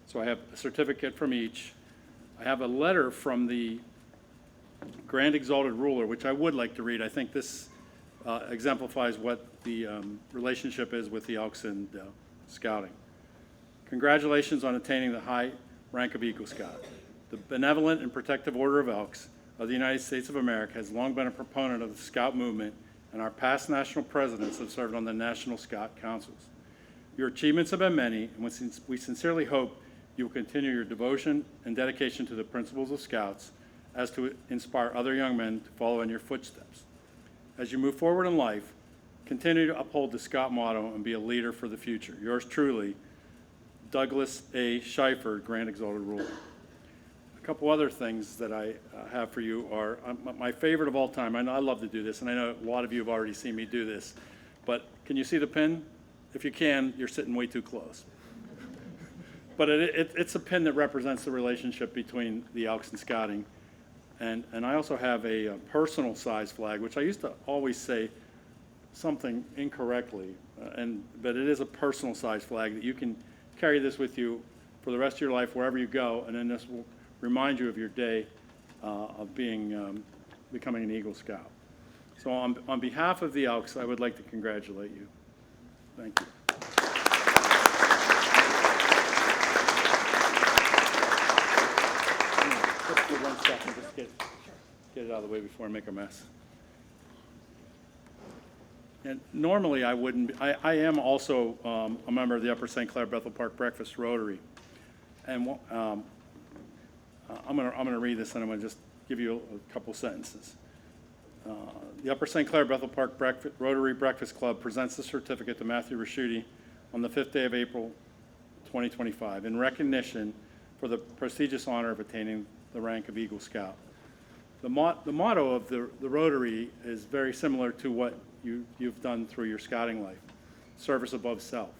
So I have a certificate from each. I have a letter from the Grand Exalted Ruler, which I would like to read. I think this exemplifies what the relationship is with the Elks and Scouting. Congratulations on attaining the high rank of Eagle Scout. The Benevolent and Protective Order of Elks of the United States of America has long been a proponent of the Scout movement, and our past national presidents have served on the National Scout Councils. Your achievements have been many, and we sincerely hope you will continue your devotion and dedication to the principles of Scouts as to inspire other young men to follow in your footsteps. As you move forward in life, continue to uphold the Scout motto and be a leader for the future. Yours truly, Douglas A. Schiffer, Grand Exalted Ruler. A couple other things that I have for you are my favorite of all time. I know I love to do this, and I know a lot of you have already seen me do this, but can you see the pin? If you can, you're sitting way too close. But it's a pin that represents the relationship between the Elks and Scouting. And I also have a personal size flag, which I used to always say something incorrectly, but it is a personal size flag that you can carry this with you for the rest of your life wherever you go, and then this will remind you of your day of becoming an Eagle Scout. So on behalf of the Elks, I would like to congratulate you. Thank you. Just for 1 second, just get it out of the way before I make a mess. And normally I wouldn't, I am also a member of the Upper St. Clair Bethel Park Breakfast Rotary. And I'm gonna read this, and I'm gonna just give you a couple sentences. The Upper St. Clair Bethel Park Rotary Breakfast Club presents the certificate to Matthew Raschuti on the 5th day of April 2025 in recognition for the prestigious honor of attaining the rank of Eagle Scout. The motto of the Rotary is very similar to what you've done through your scouting life, service above self.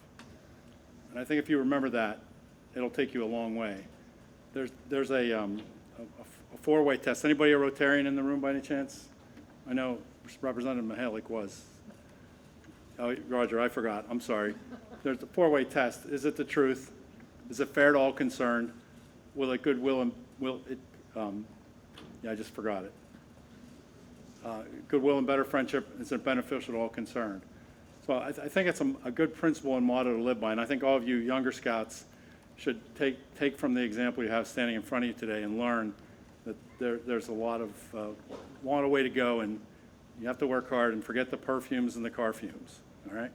And I think if you remember that, it'll take you a long way. There's a four-way test. Anybody a Rotarian in the room by any chance? I know Representative Mihalik was. Oh, Roger, I forgot. I'm sorry. There's a four-way test. Is it the truth? Is it fair to all concerned? Will it goodwill and I just forgot it. Goodwill and better friendship, is it beneficial to all concerned? So I think it's a good principle and motto to live by, and I think all of you younger scouts should take from the example you have standing in front of you today and learn that there's a lot of way to go, and you have to work hard and forget the perfumes and the car fumes, all right?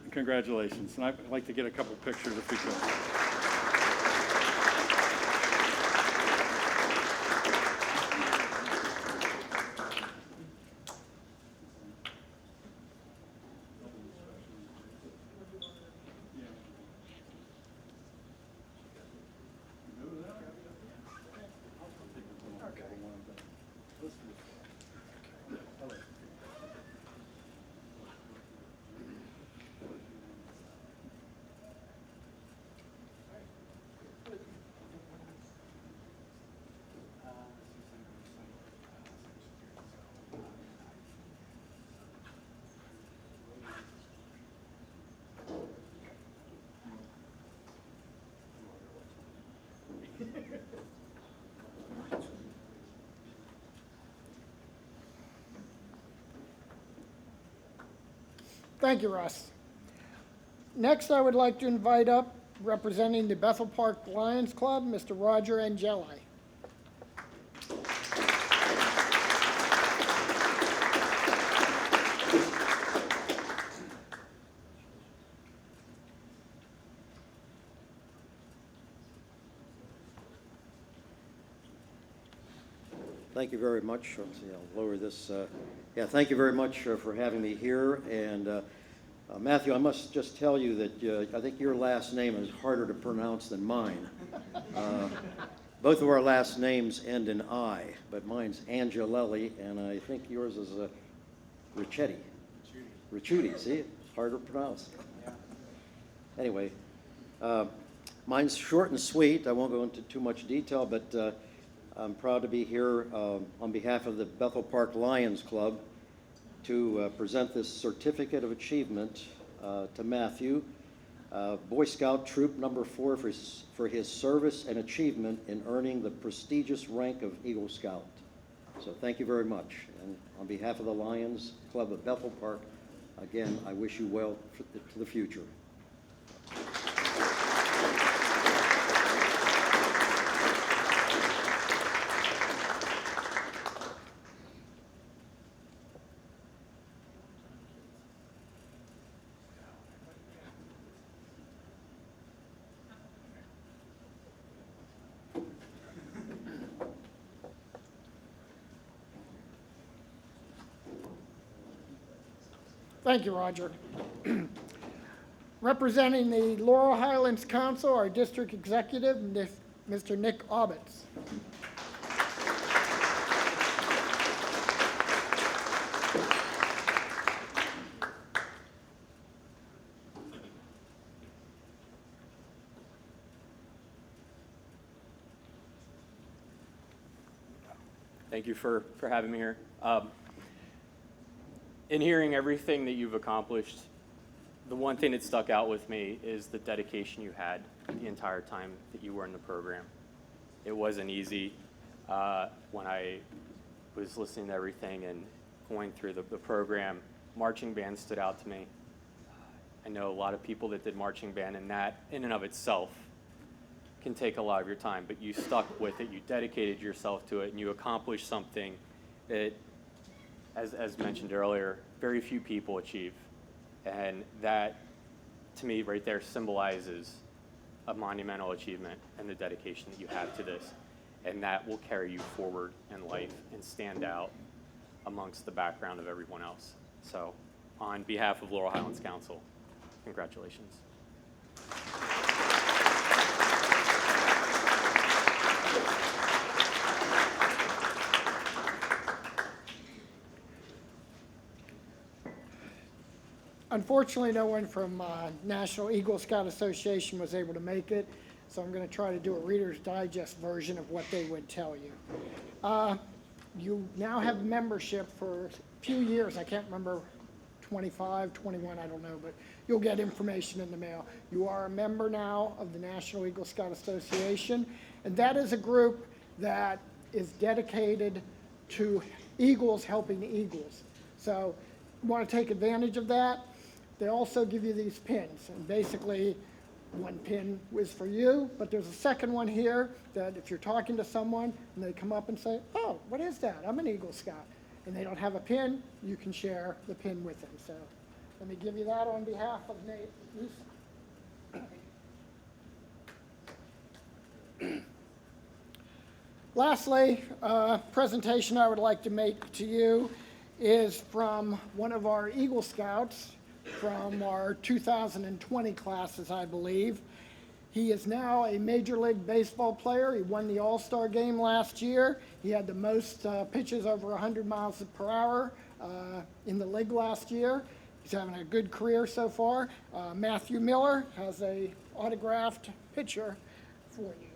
And congratulations. And I'd like to get a couple pictures if we could. Thank you, Russ. Next, I would like to invite up, representing the Bethel Park Lions Club, Mr. Roger Angeli. Thank you very much. Let's see, I'll lower this Yeah, thank you very much for having me here. And Matthew, I must just tell you that I think your last name is harder to pronounce than mine. Both of our last names end in I, but mine's Angelelli, and I think yours is Ricchetti. Ricciuti, see? It's harder to pronounce. Anyway, mine's short and sweet. I won't go into too much detail, but I'm proud to be here on behalf of the Bethel Park Lions Club to present this Certificate of Achievement to Matthew, Boy Scout Troop Number 4 for his service and achievement in earning the prestigious rank of Eagle Scout. So thank you very much. And on behalf of the Lions Club of Bethel Park, again, I wish you well to the future. Thank you, Roger. Representing the Laurel Highlands Council, our district executive, Mr. Nick Obbitz. Thank you for having me here. In hearing everything that you've accomplished, the one thing that stuck out with me is the dedication you had the entire time that you were in the program. It wasn't easy. When I was listening to everything and going through the program, marching band stood out to me. I know a lot of people that did marching band, and that in and of itself can take a lot of your time, but you stuck with it, you dedicated yourself to it, and you accomplished something that, as mentioned earlier, very few people achieve. And that, to me, right there symbolizes a monumental achievement and the dedication that you have to this. And that will carry you forward in life and stand out amongst the background of everyone else. So, on behalf of Laurel Highlands Council, congratulations. Unfortunately, no one from National Eagle Scout Association was able to make it, so I'm going to try to do a Reader's Digest version of what they would tell you. You now have membership for a few years. I can't remember, 25, 21, I don't know, but you'll get information in the mail. You are a member now of the National Eagle Scout Association, and that is a group that is dedicated to Eagles helping Eagles. So you want to take advantage of that. They also give you these pins, and basically one pin is for you, but there's a second one here that if you're talking to someone and they come up and say, oh, what is that? I'm an Eagle Scout, and they don't have a pin, you can share the pin with them. So let me give you that on behalf of Nate. Lastly, a presentation I would like to make to you is from one of our Eagle Scouts from our 2020 classes, I believe. He is now a Major League Baseball player. He won the All-Star game last year. He had the most pitches over 100 miles per hour in the league last year. He's having a good career so far. Matthew Miller has a autographed picture for you.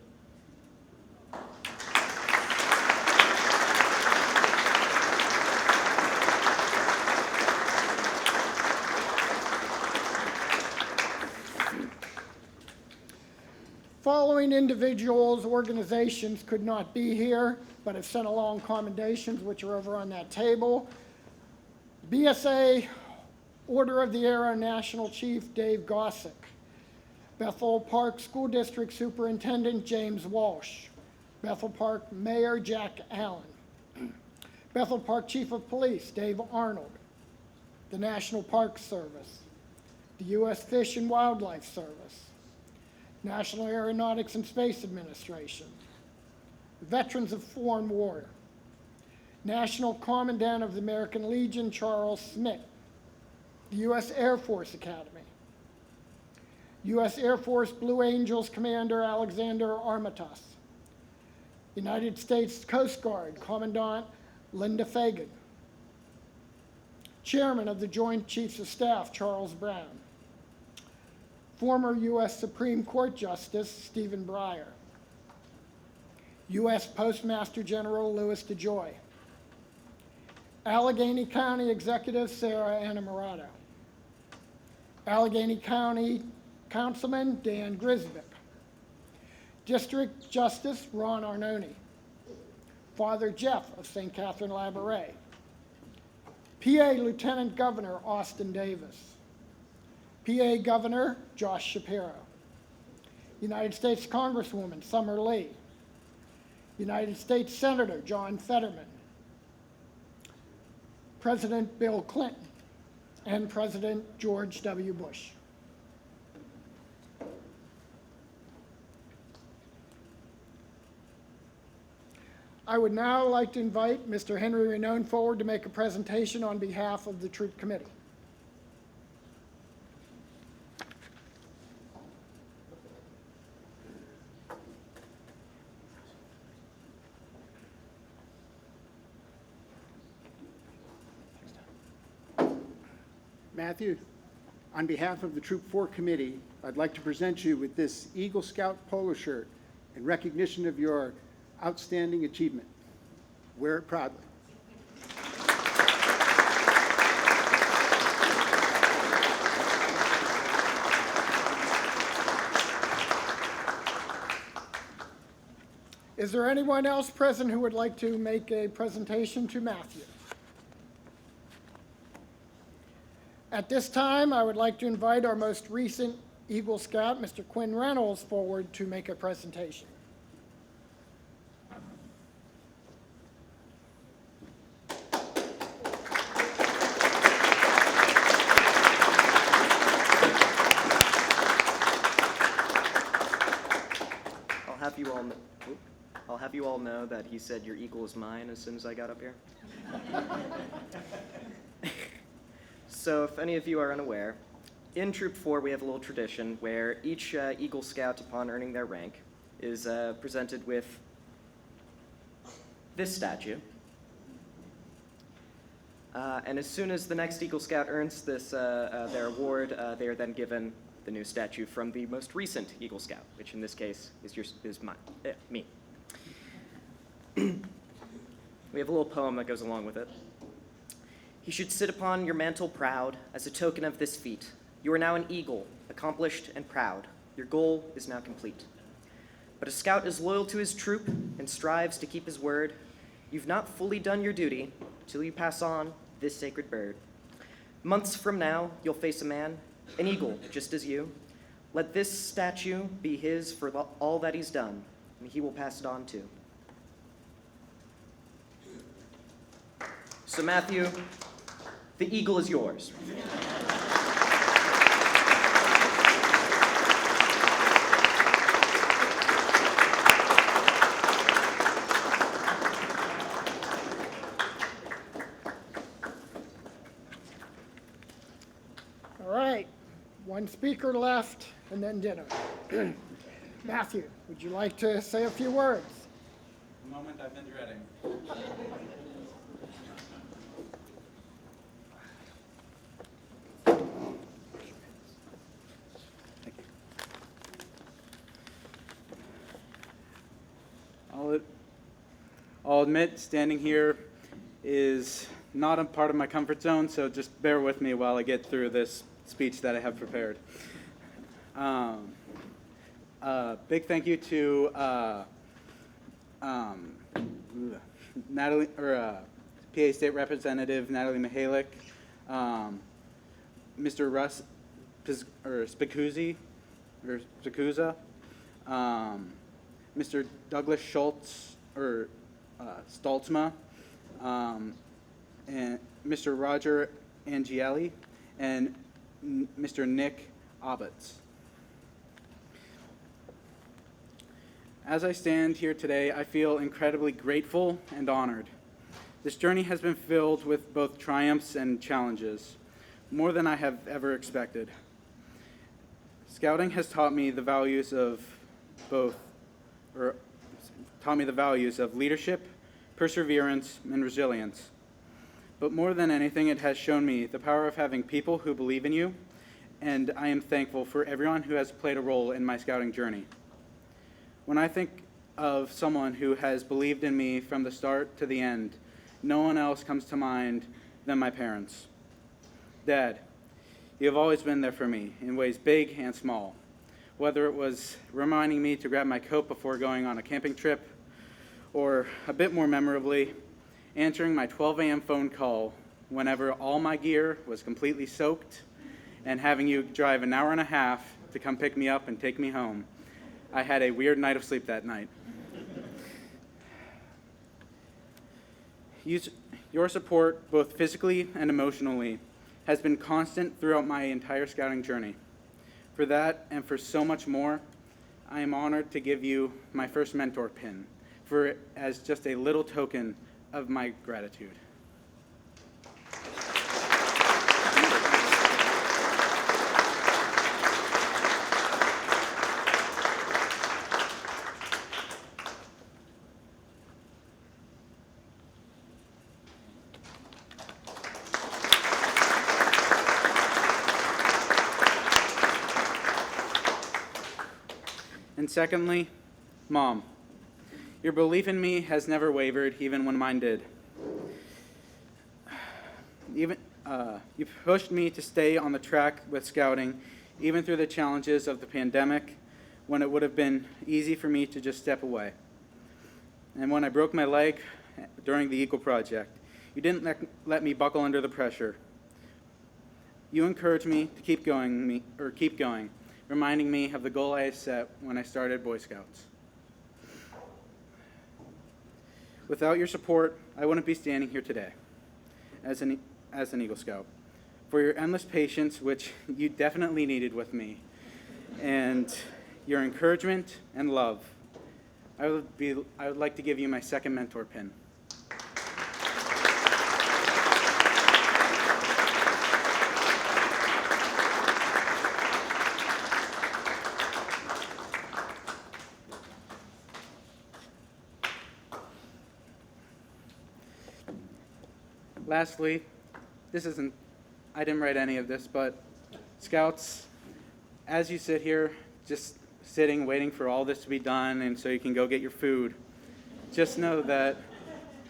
Following individuals, organizations could not be here, but have sent along commendations, which are over on that table. BSA Order of the Arrow National Chief Dave Gossick. Bethel Park School District Superintendent James Walsh. Bethel Park Mayor Jack Allen. Bethel Park Chief of Police Dave Arnold. The National Park Service. The U.S. Fish and Wildlife Service. National Aeronautics and Space Administration, Veterans of Foreign War, National Commandant of the American Legion, Charles Smith. The U.S. Air Force Academy. U.S. Air Force Blue Angels Commander Alexander Armatas. United States Coast Guard Commandant Linda Fagan. Chairman of the Joint Chiefs of Staff, Charles Brown. Former U.S. Supreme Court Justice Stephen Breyer. U.S. Postmaster General Louis DeJoy. Allegheny County Executive Sarah Annamarato. Allegheny County Councilman Dan Grisvick. District Justice Ron Arnone. Father Jeff of St. Catherine Labouré. PA Lieutenant Governor Austin Davis. PA Governor Josh Shapiro. United States Congresswoman Summer Lee. United States Senator John Fetterman. President Bill Clinton and President George W. Bush. I would now like to invite Mr. Henry Renone forward to make a presentation on behalf of the Troop Committee. Matthew, on behalf of the Troop 4 Committee, I'd like to present you with this Eagle Scout polo shirt in recognition of your outstanding achievement. Wear it proudly. Is there anyone else present who would like to make a presentation to Matthew? At this time, I would like to invite our most recent Eagle Scout, Mr. Quinn Reynolds, forward to make a presentation. I'll have you all know that he said your eagle is mine as soon as I got up here. So if any of you are unaware, in Troop 4 we have a little tradition where each Eagle Scout, upon earning their rank, is presented with this statue. And as soon as the next Eagle Scout earns this, their award, they are then given the new statue from the most recent Eagle Scout, which in this case is me. We have a little poem that goes along with it. He should sit upon your mantle proud as a token of this feat. You are now an eagle, accomplished and proud. Your goal is now complete. But a scout is loyal to his troop and strives to keep his word. You've not fully done your duty till you pass on this sacred bird. Months from now, you'll face a man, an eagle, just as you. Let this statue be his for all that he's done, and he will pass it on too. So Matthew, the eagle is yours. All right, one speaker left and then dinner. Matthew, would you like to say a few words? The moment I've been dreading. I'll admit, standing here is not a part of my comfort zone, so just bear with me while I get through this speech that I have prepared. Big thank you to Natalie, or PA State Representative Natalie Mihalik, Mr. Russ Spicuzzi, or Spicuzza, Mr. Douglas Schultz, or Stoltzma, and Mr. Roger Angeli, and Mr. Nick Abbots. As I stand here today, I feel incredibly grateful and honored. This journey has been filled with both triumphs and challenges, more than I have ever expected. Scouting has taught me the values of leadership, perseverance, and resilience. But more than anything, it has shown me the power of having people who believe in you, and I am thankful for everyone who has played a role in my scouting journey. When I think of someone who has believed in me from the start to the end, no one else comes to mind than my parents. Dad, you have always been there for me in ways big and small, whether it was reminding me to grab my coat before going on a camping trip, or a bit more memorably, answering my 12 a.m. phone call whenever all my gear was completely soaked and having you drive an hour and a half to come pick me up and take me home. I had a weird night of sleep that night. Your support, both physically and emotionally, has been constant throughout my entire scouting journey. For that and for so much more, I am honored to give you my first mentor pin as just a little token of my gratitude. And secondly, Mom, your belief in me has never wavered, even when mine did. You pushed me to stay on the track with scouting, even through the challenges of the pandemic, when it would have been easy for me to just step away. And when I broke my leg during the Eagle Project, you didn't let me buckle under the pressure. You encouraged me to keep going, reminding me of the goal I had set when I started Boy Scouts. Without your support, I wouldn't be standing here today as an Eagle Scout. For your endless patience, which you definitely needed with me, and your encouragement and love, I would like to give you my second mentor pin. Lastly, I didn't write any of this, but Scouts, as you sit here, just sitting, waiting for all this to be done and so you can go get your food, just know that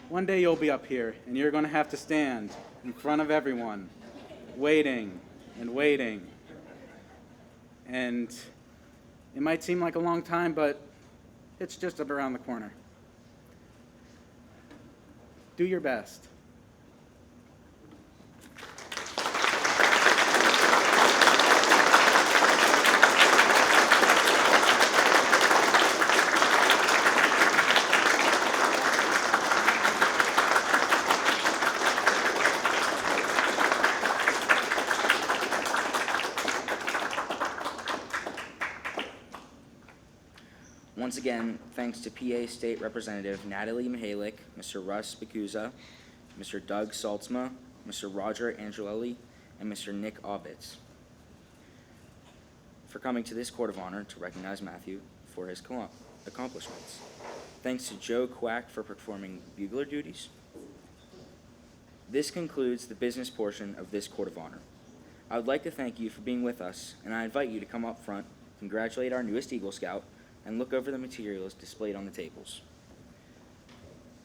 one day you'll be up here and you're going to have to stand in front of everyone, waiting and waiting. And it might seem like a long time, but it's just up around the corner. Do your best. Once again, thanks to PA State Representative Natalie Mihalik, Mr. Russ Bakuza, Mr. Doug Saltzma, Mr. Roger Angelelli, and Mr. Nick Aubitz for coming to this Court of Honor to recognize Matthew for his accomplishments. Thanks to Joe Quack for performing bugler duties. This concludes the business portion of this Court of Honor. I would like to thank you for being with us, and I invite you to come up front, congratulate our newest Eagle Scout, and look over the materials displayed on the tables.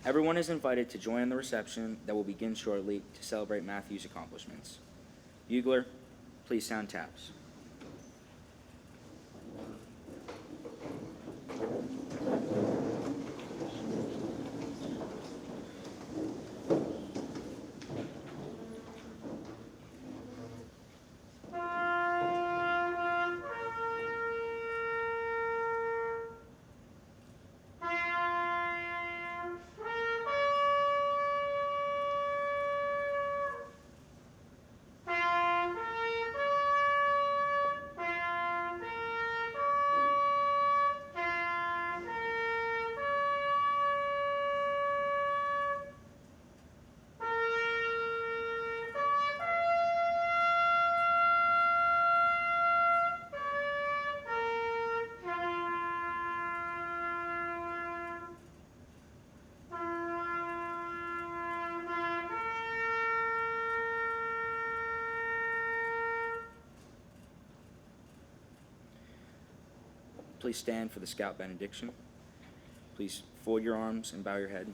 Everyone is invited to join in the reception that will begin shortly to celebrate Matthew's accomplishments. Bugler, please sound taps. please stand for the Scout benediction. Please fold your arms and bow your head.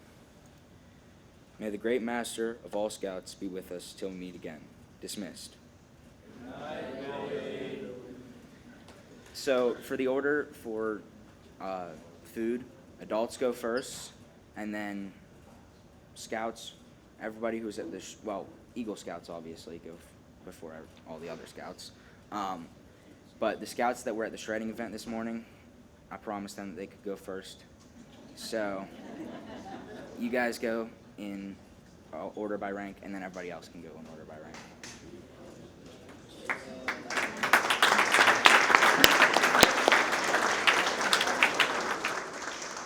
May the great master of all scouts be with us till we meet again. Dismissed. So for the order for food, adults go first, and then scouts, everybody who's at the, Eagle Scouts obviously go before all the other scouts. But the scouts that were at the shredding event this morning, I promised them that they could go first. So you guys go in order by rank, and then everybody else can go in order by rank.